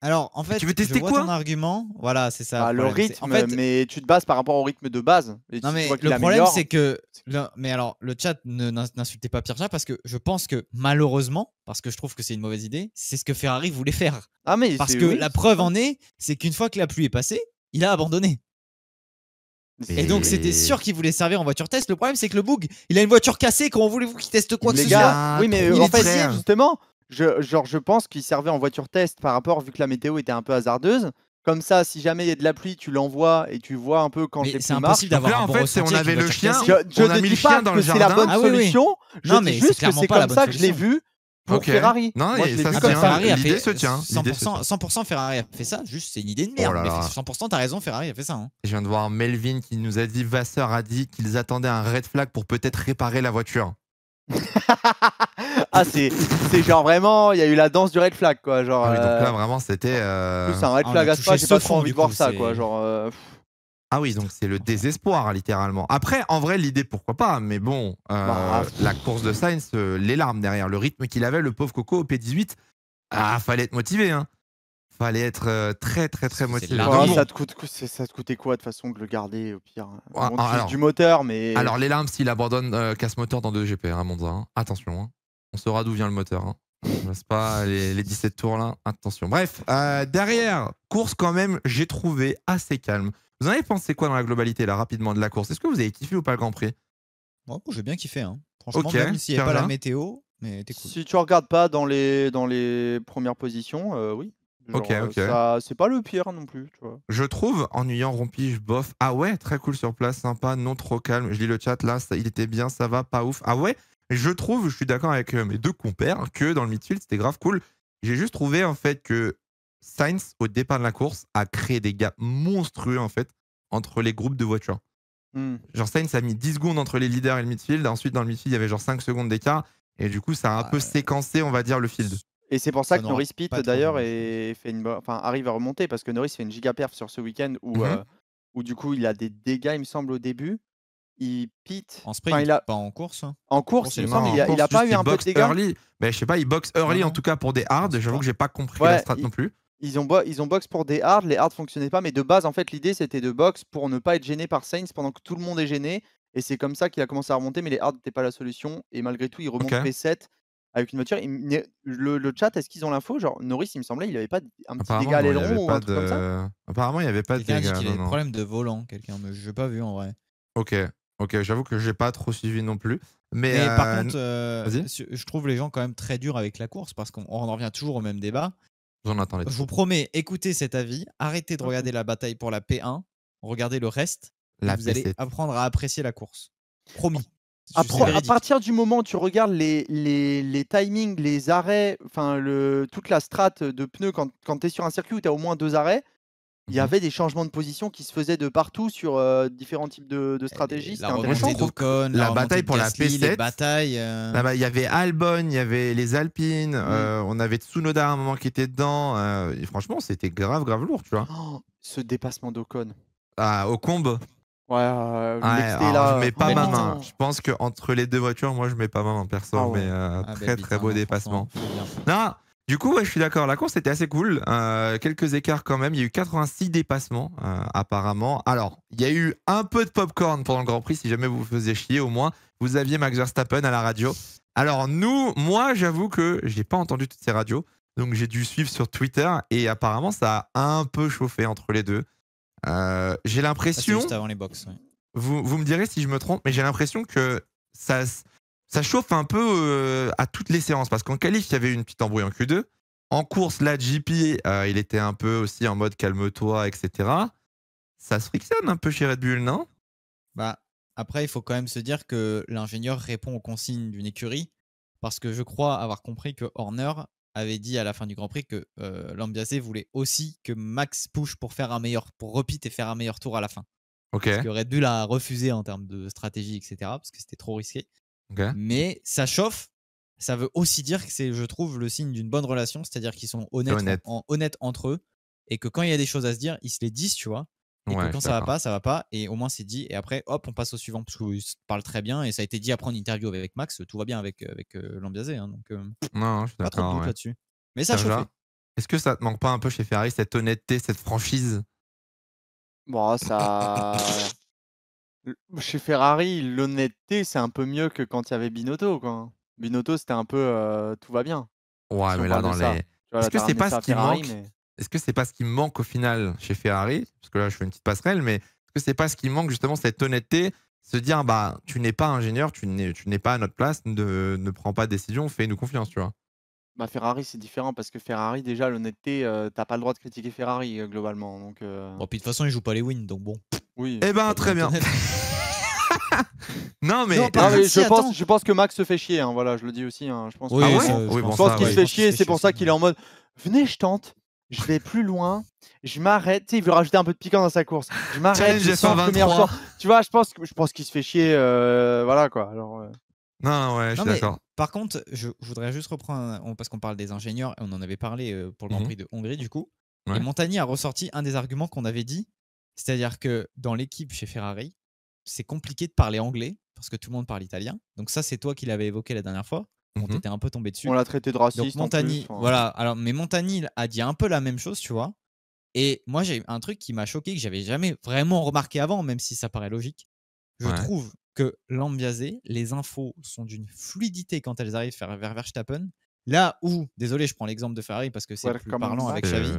Alors, en fait, tu veux tester je vois ton argument. Voilà, c'est ça. Le rythme, en fait, mais tu te bases par rapport au rythme de base. Et non, mais le problème, c'est que. Mais alors, le chat, n'insultez pas Pierre-Jean parce que je pense que malheureusement, parce que je trouve que c'est une mauvaise idée, c'est ce que Ferrari voulait faire. Parce que la preuve en est, c'est qu'une fois que la pluie est passée, il a abandonné. Et donc c'était sûr qu'il voulait servir en voiture test. Le problème c'est que le Boog, il a une voiture cassée. Comment voulez-vous qu'il teste quoi que ce soit? Oui, mais en fait, justement, je pense qu'il servait en voiture test par rapport, vu que la météo était un peu hasardeuse. Comme ça, si jamais il y a de la pluie, tu l'envoies et tu vois un peu quand les pluies marchent. D'avoir là, en fait, on avait le chien. Je ne dis pas que c'est la bonne solution. Je dis juste que c'est comme ça que je l'ai vu. Pour Ferrari. Non, moi, ça se tient. L'idée se tient. 100% Ferrari a fait ça. Juste, c'est une idée de merde. Mais 100% t'as raison, Ferrari a fait ça. Hein. Je viens de voir Melvin qui nous a dit, Vasseur a dit qu'ils attendaient un red flag pour peut-être réparer la voiture. Ah, c'est genre vraiment, il y a eu la danse du red flag, quoi. Genre, ah oui, donc là, vraiment, c'était. C'est un red flag à Spa, j'ai pas trop envie de voir ça, quoi. Genre. Ah oui, donc c'est le désespoir, littéralement. Après, en vrai, l'idée, pourquoi pas, mais bon, la course de Sainz, les larmes derrière, le rythme qu'il avait, le pauvre Coco au P18, fallait être motivé, hein. Fallait être très, très, très motivé. Ça te coûtait quoi, de toute façon, de le garder, au pire? Du moteur, mais... Alors, les larmes, s'il abandonne casse-moteur dans 2 GP, hein, Monza, hein. Attention, hein. On saura d'où vient le moteur, hein. C'est pas les 17 tours, là, attention. Bref, derrière, course quand même, j'ai trouvé assez calme. Vous en avez pensé quoi dans la globalité, là, rapidement, de la course? Est-ce que vous avez kiffé ou pas le Grand Prix? Moi, j'ai bien kiffé, hein. Franchement, même s'il n'y a pas la météo, mais t'es cool. Si tu regardes pas dans les premières positions, oui. Genre, ça, c'est pas le pire non plus, tu vois. Je trouve, ennuyant, rompige, bof. Ah ouais, très cool sur place, sympa, non trop calme. Je lis le chat, là, il était bien, ça va, pas ouf. Ah ouais, je trouve, je suis d'accord avec mes 2 compères, que dans le midfield, c'était grave cool. J'ai juste trouvé, en fait, que Sainz, au départ de la course, a créé des gaps monstrueux en fait entre les groupes de voitures. Genre Sainz a mis 10 secondes entre les leaders et le midfield. Ensuite, dans le midfield, il y avait genre 5 secondes d'écart. Et du coup, ça a un peu séquencé, on va dire, le field. Et c'est pour ça que Norris pit d'ailleurs et arrive à remonter parce que Norris fait une giga perf sur ce week-end où du coup il a des dégâts, il me semble, au début. Il pit. En sprint, pas en course. En course, il me semble, il a pas eu un peu de dégâts. Early. Mais je sais pas, il boxe early en tout cas pour des hards. J'avoue que j'ai pas compris la strat non plus. Ils ont box pour des hards, les hards fonctionnaient pas, mais de base, en fait, l'idée c'était de box pour ne pas être gêné par Sainz pendant que tout le monde est gêné. Et c'est comme ça qu'il a commencé à remonter, mais les hards n'étaient pas la solution. Et malgré tout, il remonte P7 avec une voiture. Le chat, est-ce qu'ils ont l'info? Genre, Norris, il me semblait, il avait pas un petit dégât à l'aileron ou un truc comme ça? Apparemment, il n'y avait pas de dégâts. Quelqu'un a dit qu'il avait des problèmes de volant, mais je n'ai pas vu en vrai. Ok, j'avoue que j'ai pas trop suivi non plus. Mais par contre, je trouve les gens quand même très durs avec la course parce qu'on en revient toujours au même débat. Je vous promets, écoutez cet avis, arrêtez de regarder la bataille pour la P1, regardez le reste, et vous allez apprendre à apprécier la course. Promis. À partir du moment où tu regardes les timings, les arrêts, toute la strat de pneus, quand tu es sur un circuit où tu as au moins 2 arrêts, il y avait des changements de position qui se faisaient de partout sur différents types de stratégies. C'était intéressant. La bataille pour la P7, il y avait Albon, il y avait les Alpines, on avait Tsunoda à un moment qui était dedans. Et franchement, c'était grave lourd, tu vois. Oh, ce dépassement d'Ocon. Ocombe. Je mets pas ma main. Je pense qu'entre les deux voitures, moi je mets pas ma main perso, mais très beau dépassement. Non. Du coup, je suis d'accord. La course était assez cool. Quelques écarts quand même. Il y a eu 86 dépassements, apparemment. Alors, il y a eu un peu de popcorn pendant le Grand Prix. Si jamais vous vous faisiez chier, au moins, vous aviez Max Verstappen à la radio. Alors, moi, j'avoue que j'ai pas entendu toutes ces radios. Donc, j'ai dû suivre sur Twitter. Et apparemment, ça a un peu chauffé entre les deux. J'ai l'impression. Juste avant les box. Ouais. Vous me direz si je me trompe, mais j'ai l'impression que ça chauffe un peu à toutes les séances parce qu'en qualif, il y avait une petite embrouille en Q2. En course, là, JP, il était un peu aussi en mode calme-toi, etc. Ça se frictionne un peu chez Red Bull, non? Après, il faut quand même se dire que l'ingénieur répond aux consignes d'une écurie parce que je crois avoir compris que Horner avait dit à la fin du Grand Prix que Lambiase voulait aussi que Max push pour repeat et faire un meilleur tour à la fin. Parce que Red Bull a refusé en termes de stratégie, etc. parce que c'était trop risqué. Mais ça chauffe. Ça veut aussi dire que c'est, je trouve, le signe d'une bonne relation, c'est-à-dire qu'ils sont honnêtes entre eux et que quand il y a des choses à se dire, ils se les disent, tu vois. Et que quand ça va pas. Et au moins c'est dit. Et après, hop, on passe au suivant parce qu'ils se parlent très bien. Et ça a été dit après en interview avec Max. Tout va bien avec Lambiase. Hein, donc, non, je suis pas trop de doute là-dessus. Mais ça chauffe. Est-ce que ça te manque pas un peu chez Ferrari, cette honnêteté, cette franchise? Chez Ferrari, l'honnêteté, c'est un peu mieux que quand il y avait Binotto, quoi. Binotto, c'était un peu tout va bien. Ouais, mais là, est-ce que c'est pas ce qui manque? Est-ce que c'est pas ce qui manque au final chez Ferrari? Parce que là, je fais une petite passerelle, mais est-ce que c'est pas ce qui manque justement, cette honnêteté? Se dire, tu n'es pas ingénieur, tu n'es pas à notre place, ne prends pas de décision, fais-nous confiance, tu vois. Ferrari, c'est différent parce que Ferrari, déjà, l'honnêteté, t'as pas le droit de critiquer Ferrari globalement. Donc, puis de toute façon, ils jouent pas les wins, donc bon. Oui. Très bien. Non, mais je pense que Max se fait chier. Hein, voilà, je le dis aussi. Hein, je pense qu'il se fait chier. C'est pour ça qu'il est en mode venez, je tente. Je vais plus loin. Je m'arrête. Tu sais, il veut rajouter un peu de piquant dans sa course. Je m'arrête. Je sens le meilleur choix. Tu vois, je pense qu'il se fait chier. Voilà quoi. Alors, Non, je suis d'accord. Par contre, je voudrais juste reprendre, parce qu'on parle des ingénieurs et on en avait parlé pour le Grand Prix de Hongrie du coup. Et Montagny a ressorti un des arguments qu'on avait dit, c'est-à-dire que dans l'équipe chez Ferrari, c'est compliqué de parler anglais parce que tout le monde parle italien. Donc ça, c'est toi qui l'avais évoqué la dernière fois. On t'était un peu tombé dessus. On l'a traité de raciste. Donc Montagny, voilà. Alors, mais Montagny a dit un peu la même chose, tu vois. Et moi, j'ai un truc qui m'a choqué que j'avais jamais vraiment remarqué avant, même si ça paraît logique. Je trouve que Lambiase, les infos sont d'une fluidité quand elles arrivent vers Verstappen. Là où, désolé, je prends l'exemple de Ferrari parce que c'est plus parlant avec Xavi,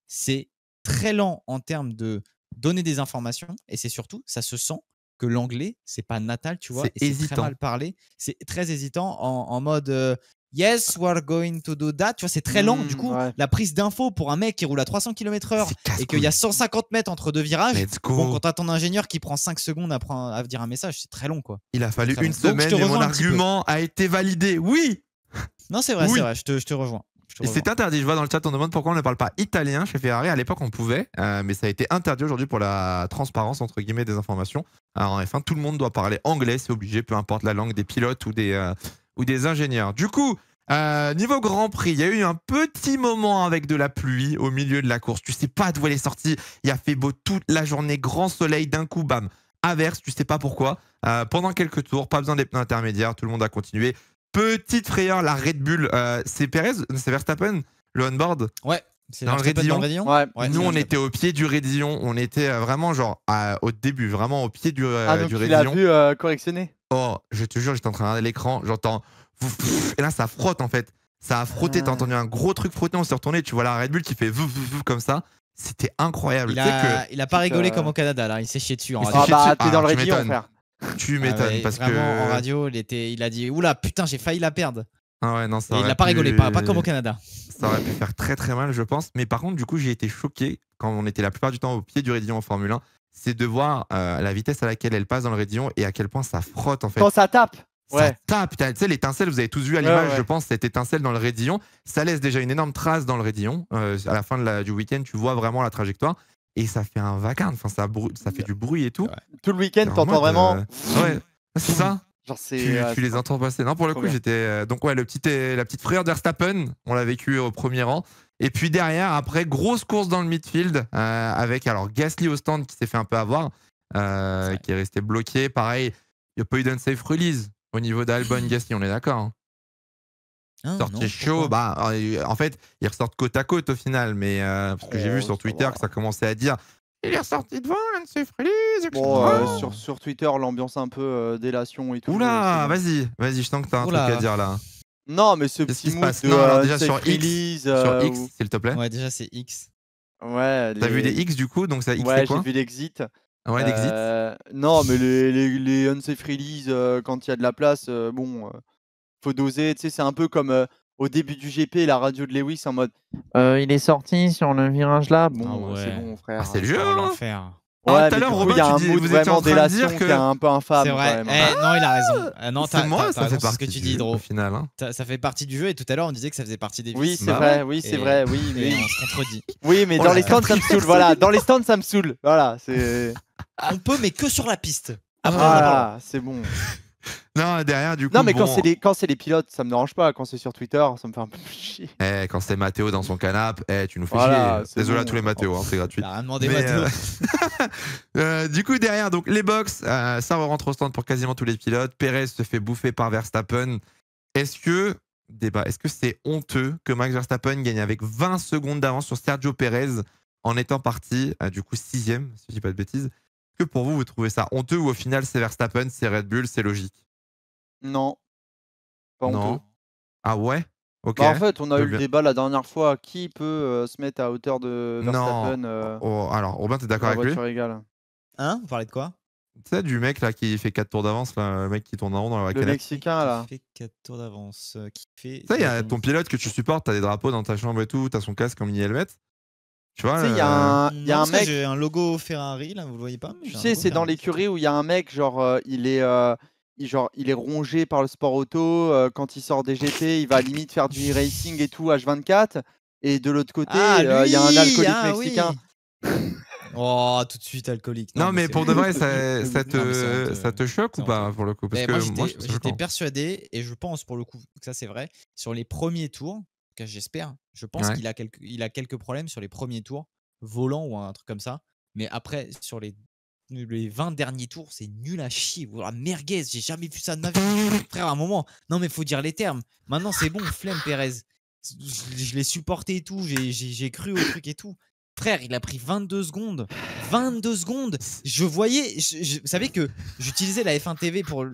c'est très lent en termes de donner des informations et c'est surtout, ça se sent que l'anglais, c'est pas natal, tu vois, et c'est très mal parlé. C'est très hésitant en mode yes, we're going to do that. Tu vois, c'est très lent. Du coup, la prise d'info pour un mec qui roule à 300 km/h et qu'il y a 150 mètres entre deux virages, bon, quand t'as ton ingénieur qui prend 5 secondes à dire un message, c'est très long, quoi. Il a fallu une semaine et mon argument a été validé. Oui. Non, c'est vrai, je te rejoins. Et c'est interdit, je vois dans le chat, on demande pourquoi on ne parle pas italien chez Ferrari. À l'époque, on pouvait, mais ça a été interdit aujourd'hui pour la transparence, entre guillemets, des informations. Alors, en F1, tout le monde doit parler anglais, c'est obligé, peu importe la langue des pilotes ou des ingénieurs. Du coup, Niveau Grand Prix, il y a eu un petit moment avec de la pluie au milieu de la course. Tu sais pas d'où elle est sortie. Il a fait beau toute la journée, grand soleil, d'un coup, bam, averse, tu sais pas pourquoi. Pendant quelques tours, pas besoin des pneus intermédiaires, tout le monde a continué. Petite frayeur, la Red Bull, c'est Perez, c'est Verstappen, le on-board. Ouais. C'est dans le Rédillon. Ouais, nous, on était au pied du Rédillon. On était vraiment genre au début, vraiment au pied du donc du tu l'as Rédillon. vu correctionner. Oh, je te jure, j'étais en train de regarder l'écran, j'entends et là ça frotte en fait. Ça a frotté, t'as entendu un gros truc frotter, on s'est retourné, tu vois la Red Bull qui fait comme ça. C'était incroyable. Il a pas rigolé comme au Canada là, il s'est chié dessus en radio. Ah bah t'es dans le Rédillon, frère. Tu m'étonnes parce vraiment, que en radio, il a dit oula putain, j'ai failli la perdre. Ah ouais, non, ça il n'a pas rigolé, pas comme au Canada. Ça aurait pu faire très très mal, je pense. Mais par contre, du coup, j'ai été choqué quand on était la plupart du temps au pied du Rédillon en Formule 1. C'est de voir la vitesse à laquelle elle passe dans le Rédillon et à quel point ça frotte en fait. Quand ça tape. Ça tape. Tu sais, l'étincelle, vous avez tous vu à l'image, je pense, cette étincelle dans le Rédillon. Ça laisse déjà une énorme trace dans le Rédillon. À la fin du week-end, tu vois vraiment la trajectoire. Et ça fait un vacarme. Enfin, ça fait du bruit et tout. Tout le week-end, t'entends vraiment. Ouais, c'est ça. Genre tu les entends passer. Non, pour le coup, j'étais. Donc, ouais, la petite frayeur d'Verstappen, on l'a vécu au premier rang. Et puis derrière, après, grosse course dans le midfield avec alors Gasly au stand qui s'est fait un peu avoir, qui est resté bloqué. Pareil, il n'y a pas eu d'unsafe release au niveau d'Albon Gasly, on est d'accord. Sorti chaud, en fait, ils ressortent côte à côte au final, mais parce que j'ai vu sur Twitter que ça commençait à dire. Il est ressorti devant, l'unsafe release, etc. Sur Twitter, l'ambiance un peu délation et tout. Oula, vas-y, je sens que t'as un truc à dire là. Non, mais ce petit mood de déjà sur X, s'il te plaît. Ouais, déjà c'est X. Ouais. T'as vu des X du coup, donc ça X ouais, quoi. j'ai vu l'exit. Ouais, l'exit. Non, mais les unsafe release quand il y a de la place, faut doser. Tu sais, c'est un peu comme au début du GP, la radio de Lewis en mode il est sorti sur le virage là. Bon, c'est bon, frère. C'est le jeu, l'enfer. Ouais, mais du coup, il y a un mood vraiment délation qui est un peu infâme. C'est vrai. Non, il a raison. Non, c'est moi, ça fait partie ce que tu du dis, jeu, au final. Ça fait partie du jeu et tout à l'heure, on disait que ça faisait partie des vices. Oui, c'est vrai. Oui, c'est vrai. Oui, mais on se contredit. Oui, mais dans les stands, ça me saoule. Voilà, dans les stands, ça me saoule. Voilà, c'est. On peut, mais que sur la piste. Voilà, c'est bon. Non, derrière, du coup. Non, mais quand c'est les pilotes, ça me dérange pas. Quand c'est sur Twitter, ça me fait un peu chier. Quand c'est Mathéo dans son canapé, tu nous fais chier. Désolé à tous les Mathéo, c'est gratuit. T'as rien demandé, Mathéo. Du coup, derrière, donc les box, ça rentre au stand pour quasiment tous les pilotes. Perez se fait bouffer par Verstappen. Est-ce que c'est honteux que Max Verstappen gagne avec 20 secondes d'avance sur Sergio Perez en étant parti, du coup, 6ème, si je dis pas de bêtises? Est-ce que pour vous trouvez ça honteux ou au final, c'est Verstappen, c'est Red Bull, c'est logique? Non. Pas honteux. Ah ouais? Ok. En fait, on a eu le débat la dernière fois. Qui peut se mettre à hauteur de Verstappen alors, Robin, t'es d'accord avec lui? Égale. Hein? Vous parlez de quoi? Tu sais, du mec là qui fait 4 tours d'avance, le mec qui tourne en rond dans la canette. Le Mexicain là. Qui fait 4 tours d'avance. Qui fait. Tu sais, il y a ton pilote que tu supportes, t'as des drapeaux dans ta chambre et tout, t'as son casque en mini-helmet. Tu vois, il y a un mec. J'ai un logo Ferrari là, vous le voyez pas? Tu sais, c'est dans l'écurie où il y a un mec, genre, il est rongé par le sport auto. Quand il sort des GP, il va limite faire du racing et tout, H24. Et de l'autre côté, il y a un alcoolique mexicain. Oh, tout de suite alcoolique. Non, mais pour de vrai, ça te choque ou pas pour le coup? Parce que moi, j'étais persuadé, et je pense pour le coup que ça c'est vrai, sur les premiers tours, j'espère, je pense qu'il a quelques problèmes sur les premiers tours, volant ou un truc comme ça. Mais après, sur les 20 derniers tours, c'est nul à chier. Voilà, merguez, j'ai jamais vu ça de ma vie. Frère, à un moment, non mais faut dire les termes. Maintenant, c'est bon, flemme Perez. Je l'ai supporté et tout, j'ai cru au truc et tout. Frère, il a pris 22 secondes. 22 secondes. Je voyais. Vous savez que j'utilisais la F1 TV pour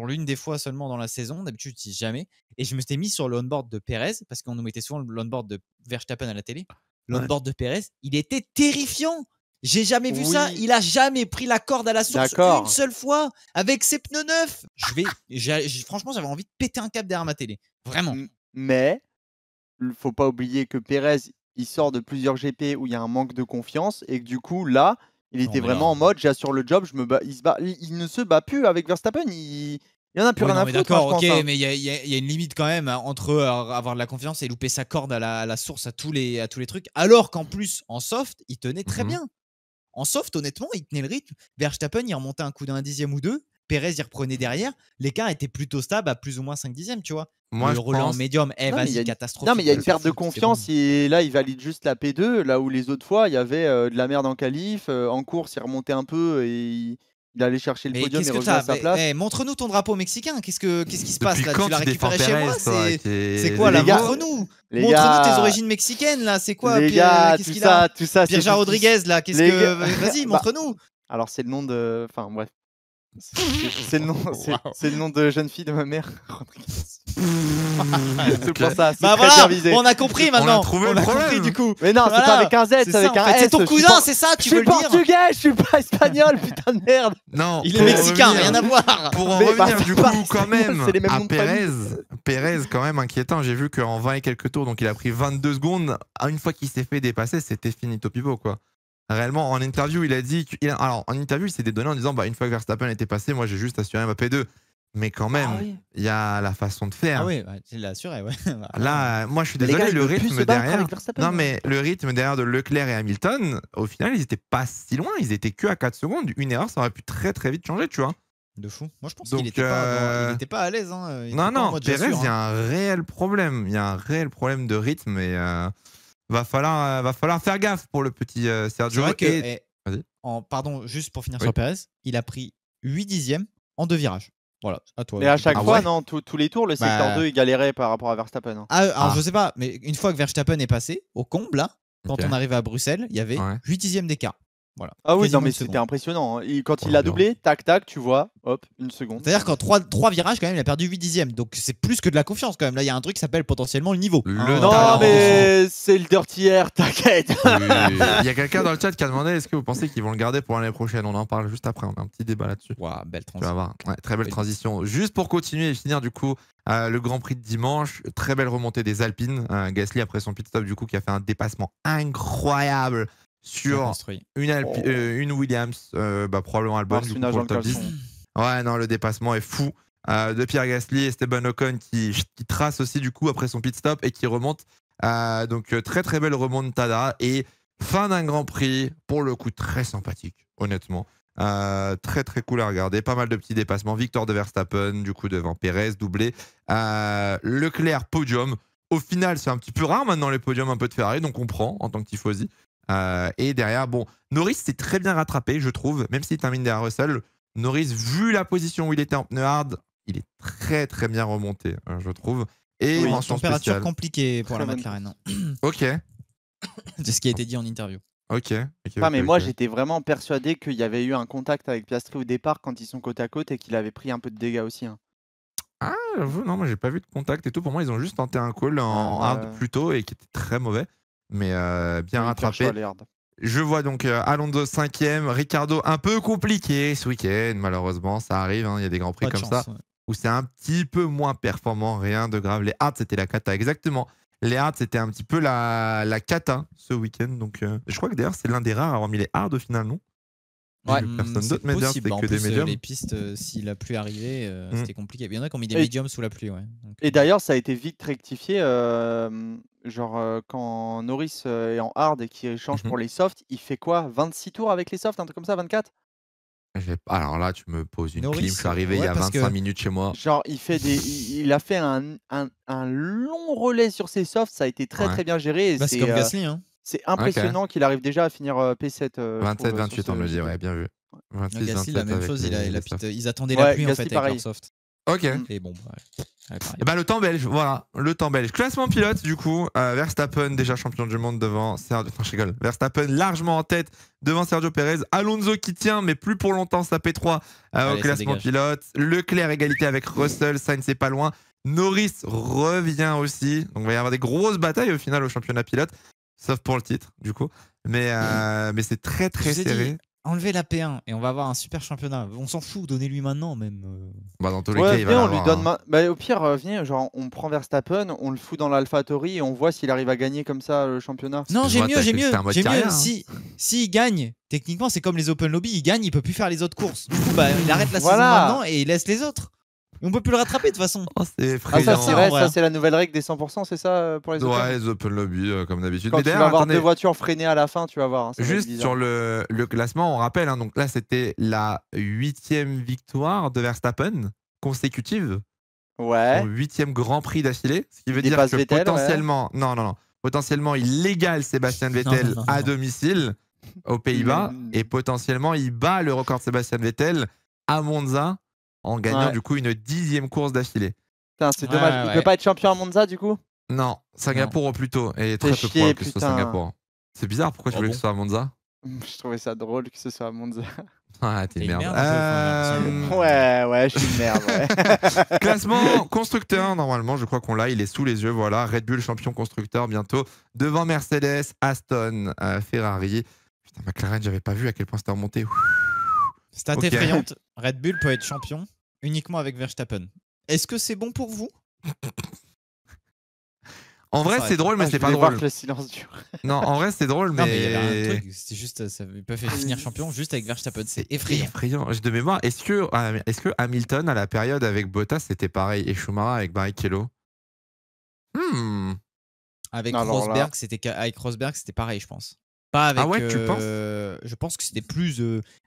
l'une des fois seulement dans la saison. D'habitude, je n'utilise jamais. Et je me suis mis sur le on-board de Perez parce qu'on nous mettait souvent le on-board de Verstappen à la télé. Le on-board de Perez, il était terrifiant. J'ai jamais vu ça. Il a jamais pris la corde à la source une seule fois avec ses pneus neufs. Franchement, j'avais envie de péter un câble derrière ma télé. Vraiment. Mais il faut pas oublier que Perez, il sort de plusieurs GP où il y a un manque de confiance et que du coup, là, il était vraiment en mode j'assure le job, il ne se bat plus avec Verstappen. Il y en a plus rien à foutre. D'accord, ok, mais il y a une limite quand même entre avoir de la confiance et louper sa corde à la source à tous les trucs. Alors qu'en plus, en soft, il tenait très bien. En soft, honnêtement, il tenait le rythme. Verstappen, il remontait un coup d'un dixième ou deux. Pérez y reprenait derrière, l'écart était plutôt stable à plus ou moins 5 dixièmes, tu vois. Moi, le relais en médium, vas-y, catastrophique. Non, mais il y a une perte de confiance et là, il valide juste la P2, là où les autres fois, il y avait de la merde en qualif. En course, il remontait un peu et il allait chercher le podium et revenait à sa place. Montre-nous ton drapeau mexicain. Qu'est-ce qui se passe là? Tu l'as récupéré chez moi? C'est quoi là? Montre-nous tes origines mexicaines là. C'est quoi? Qu'est-ce qu'il a? Tout ça, Pierre Rodriguez là. Vas-y, montre-nous. Alors, c'est le nom de. Enfin, bref. C'est le nom de jeune fille de ma mère. C'est pour ça. Bah voilà, on a compris maintenant. On a compris du coup. Mais non, c'est pas avec un Z, c'est avec un S. C'est ton cousin, c'est ça, tu veux le dire? Je suis portugais, je suis pas espagnol, putain de merde. Non, il est mexicain, rien à voir. Pour en revenir du coup quand même à Pérez, quand même inquiétant. J'ai vu qu'en 20 et quelques tours, donc il a pris 22 secondes. Une fois qu'il s'est fait dépasser, c'était finito pipo quoi. Réellement, en interview, il a dit. En interview, il s'est donné en disant une fois que Verstappen était passé, moi j'ai juste assuré ma P2. Mais quand même, il y a la façon de faire. Ah oui, il l'a assuré, ouais. Là, moi je suis désolé, le rythme derrière. Non, mais le rythme derrière de Leclerc et Hamilton, au final, ils étaient pas si loin. Ils étaient que à 4 secondes. Une erreur, ça aurait pu très très vite changer, tu vois. De fou. Moi je pense qu'il était pas à l'aise. Non, Pérez, il y a un réel problème. Il y a un réel problème de rythme et. Va falloir faire gaffe pour le petit Sergio. C'est vrai que, pardon, juste pour finir sur Pérez, il a pris 8 dixièmes en 2 virages. Voilà, à toi. Et à chaque fois, non, tous les tours, le secteur 2, il galérait par rapport à Verstappen. Alors je sais pas, mais une fois que Verstappen est passé, au comble, là, quand on arrivait à Bruxelles, il y avait 8 dixièmes d'écart. Voilà. Ah oui, non, mais c'était impressionnant. Quand il l'a doublé, tac, tac, tu vois, hop, une seconde. C'est-à-dire qu'en 3 virages, quand même, il a perdu 8 dixièmes. Donc c'est plus que de la confiance, quand même. Là, il y a un truc qui s'appelle potentiellement le niveau. Non, mais c'est le dirty air, t'inquiète. Il y a quelqu'un dans le chat qui a demandé est-ce que vous pensez qu'ils vont le garder pour l'année prochaine? On en parle juste après, on a un petit débat là-dessus. Wow, belle transition. Tu vas voir. Très belle transition. Juste pour continuer et finir, du coup, le Grand Prix de dimanche, très belle remontée des Alpines. Gasly, après son pit stop, du coup, qui a fait un dépassement incroyable sur une Williams, probablement Albon pour le top 10. Ouais, non, le dépassement est fou. De Pierre Gasly et Esteban Ocon qui trace aussi du coup après son pit stop et qui remonte. Donc très très belle remontada et fin d'un Grand Prix, pour le coup très sympathique, honnêtement. Très très cool à regarder, pas mal de petits dépassements. Victoire de Verstappen, du coup devant Pérez, doublé. Leclerc, podium. Au final, c'est un petit peu rare maintenant les podiums un peu de Ferrari, donc on prend en tant que tifosi. Et derrière, Norris s'est très bien rattrapé, je trouve, même s'il termine derrière Russell. Norris, vu la position où il était en pneu hard, il est très très bien remonté, je trouve. Et mention température spéciale. Compliquée pour la McLaren. Ok. C'est ce qui a été dit en interview. Ok. Mais moi, j'étais vraiment persuadé qu'il y avait eu un contact avec Piastri au départ quand ils sont côte à côte et qu'il avait pris un peu de dégâts aussi. Ah, j'avoue, non, moi j'ai pas vu de contact et tout. Pour moi, ils ont juste tenté un call en hard plus tôt et qui était très mauvais. Mais bien rattrapé. Je vois donc Alonso 5e, Ricardo un peu compliqué ce week-end, malheureusement, ça arrive, il y a des grands prix comme ça, où c'est un petit peu moins performant, rien de grave. Les hards, c'était la cata, exactement. Les hards, c'était un petit peu la cata ce week-end, donc je crois que d'ailleurs c'est l'un des rares à avoir mis les hards au final, non? Ouais, personne d'autre, mais bien, c'était que des médiums. Les pistes, si la pluie arrivait, c'était compliqué. Il y en a qui ont mis des médiums sous la pluie, ouais. Donc, et d'ailleurs, ça a été vite rectifié. Quand Norris est en hard et qu'il change pour les softs, il fait quoi? 26 tours avec les softs, un truc comme ça, 24? Alors là, tu me poses une clim. Je suis arrivé il y a 25 minutes chez moi. Genre, il a fait un long relais sur ses softs. Ça a été très très bien géré. C'est comme Gasly, hein. C'est impressionnant qu'il arrive déjà à finir P7. 27-28, on me dit, ouais, bien vu. 26, Gasly, la même chose, ils attendaient la pluie en fait avec leur soft. Ok. Et bon, le temps belge, voilà, le temps belge. Classement pilote, du coup, Verstappen déjà champion du monde devant Sergio. Enfin, je rigole. Verstappen largement en tête devant Sergio Pérez. Alonso qui tient, mais plus pour longtemps, sa P3 au classement pilote. Leclerc égalité avec Russell, Sainz c'est pas loin. Norris revient aussi. Donc il va y avoir des grosses batailles au final au championnat pilote, sauf pour le titre, du coup. Mais c'est très très serré. Enlevez la P1 et on va avoir un super championnat. On s'en fout, donnez-lui maintenant même. Dans tous les cas, il va on lui donne au pire, viens, genre on prend Verstappen, on le fout dans l'AlphaTauri et on voit s'il arrive à gagner comme ça le championnat. Non, j'ai mieux. S'il gagne, techniquement, c'est comme les Open Lobby, il gagne, il peut plus faire les autres courses. Du coup, il arrête la saison maintenant et il laisse les autres. On peut plus le rattraper de toute façon. Oh, c'est effrayant. Ça, c'est la nouvelle règle des 100%, c'est ça pour les Open? Ouais, les Open Lobby, comme d'habitude. Quand tu vas avoir 2 voitures freinées à la fin, tu vas voir. Juste sur le classement, on rappelle, donc là, c'était la 8e victoire de Verstappen consécutive. Ouais. Son 8e Grand Prix d'affilée. Ce qui veut dire que Vettel, potentiellement, non, potentiellement, il égale Sébastien Vettel à domicile aux Pays-Bas et potentiellement, il bat le record de Sébastien Vettel à Monza en gagnant du coup une 10e course d'affilée. C'est dommage. Il peut pas être champion à Monza du coup? Non, Singapour au plus tôt. Et très peu probable que ce soit Singapour. C'est bizarre, pourquoi tu voulais que ce soit à Monza? Je trouvais ça drôle que ce soit à Monza. Ah, t'es une merde. Ouais, je suis une merde. Ouais. Classement constructeur, normalement, je crois qu'on l'a, il est sous les yeux. Voilà, Red Bull champion constructeur bientôt. Devant Mercedes, Aston, Ferrari. Putain, McLaren, j'avais pas vu à quel point c'était remonté. Stat effrayante, Red Bull peut être champion uniquement avec Verstappen. Est-ce que c'est bon pour vous? En vrai, c'est drôle, mais c'est pas drôle. Que le silence dure. Non, en vrai, c'est drôle, mais. Non, mais il y avait un truc, c'est juste, ils peuvent finir champion juste avec Verstappen. C'est effrayant. De mémoire, est-ce que Hamilton, à la période avec Bottas, c'était pareil? Et Schumacher avec Barrichello? Avec Rosberg, c'était pareil, je pense. Pas avec. Ah ouais, tu penses? Je pense que c'était plus.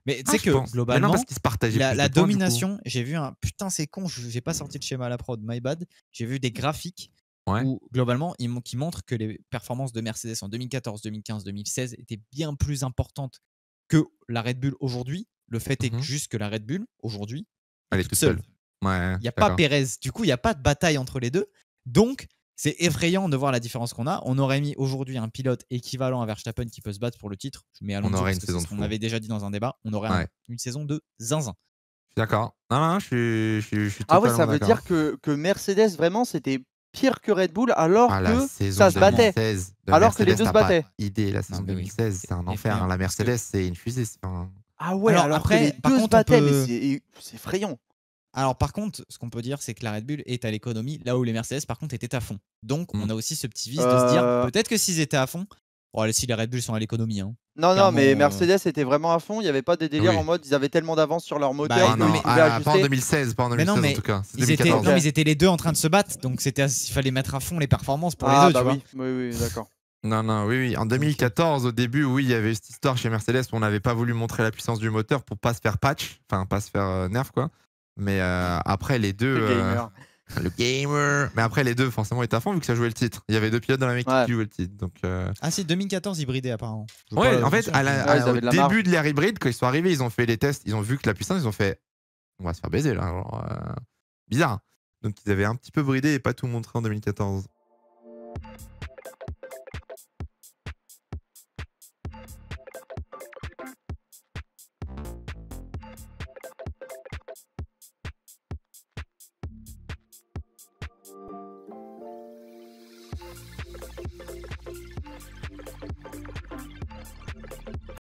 Mais tu sais que globalement, parce qu'ils se partageaient la domination, j'ai vu un. Putain, c'est con, j'ai pas sorti le schéma à la prod, my bad. J'ai vu des graphiques. Où globalement, qui montrent que les performances de Mercedes en 2014, 2015, 2016 étaient bien plus importantes que la Red Bull aujourd'hui. Le fait est juste que la Red Bull aujourd'hui, elle est toute seule. Il n'y a pas Pérez. Du coup, il n'y a pas de bataille entre les deux. Donc, c'est effrayant de voir la différence qu'on a. On aurait mis aujourd'hui un pilote équivalent à Verstappen qui peut se battre pour le titre. Mais on aurait une saison de fou. On avait déjà dit dans un débat. On aurait une saison de zinzin. D'accord. Non, je suis totalement Ah ouais, ça veut dire que Mercedes, vraiment, c'était pire que Red Bull alors que ça se battait. Alors que les deux se battaient. Idée, la saison 2016, c'est un enfer. La Mercedes, c'est une fusée. Ah ouais, alors après, que les deux se battaient, mais c'est effrayant. Alors par contre, ce qu'on peut dire, c'est que la Red Bull est à l'économie, là où les Mercedes, par contre, étaient à fond. Donc, on a aussi ce petit vice de se dire, peut-être que s'ils étaient à fond, si les Red Bull sont à l'économie. Hein, non, mais Mercedes était vraiment à fond. Il n'y avait pas des délires en mode ils avaient tellement d'avance sur leur moteur. Pas en 2016, en tout cas. Ils étaient les deux en train de se battre, donc il fallait mettre à fond les performances pour les deux. Tu vois. Oui, d'accord. Oui. En 2014, au début, il y avait cette histoire chez Mercedes où on n'avait pas voulu montrer la puissance du moteur pour pas se faire patch, enfin pas se faire nerf quoi. Mais après les deux. Le gamer. Mais après, les deux, forcément, étaient à fond vu que ça jouait le titre. Il y avait deux pilotes dans la même équipe qui jouaient le titre. Donc, Ah, si, 2014, hybridaient apparemment. Ouais, en fait, au début de l'ère hybride, quand ils sont arrivés, ils ont fait les tests, ils ont vu que la puissance, ils ont fait on va se faire baiser là. Bizarre. Donc, ils avaient un petit peu bridé et pas tout montré en 2014.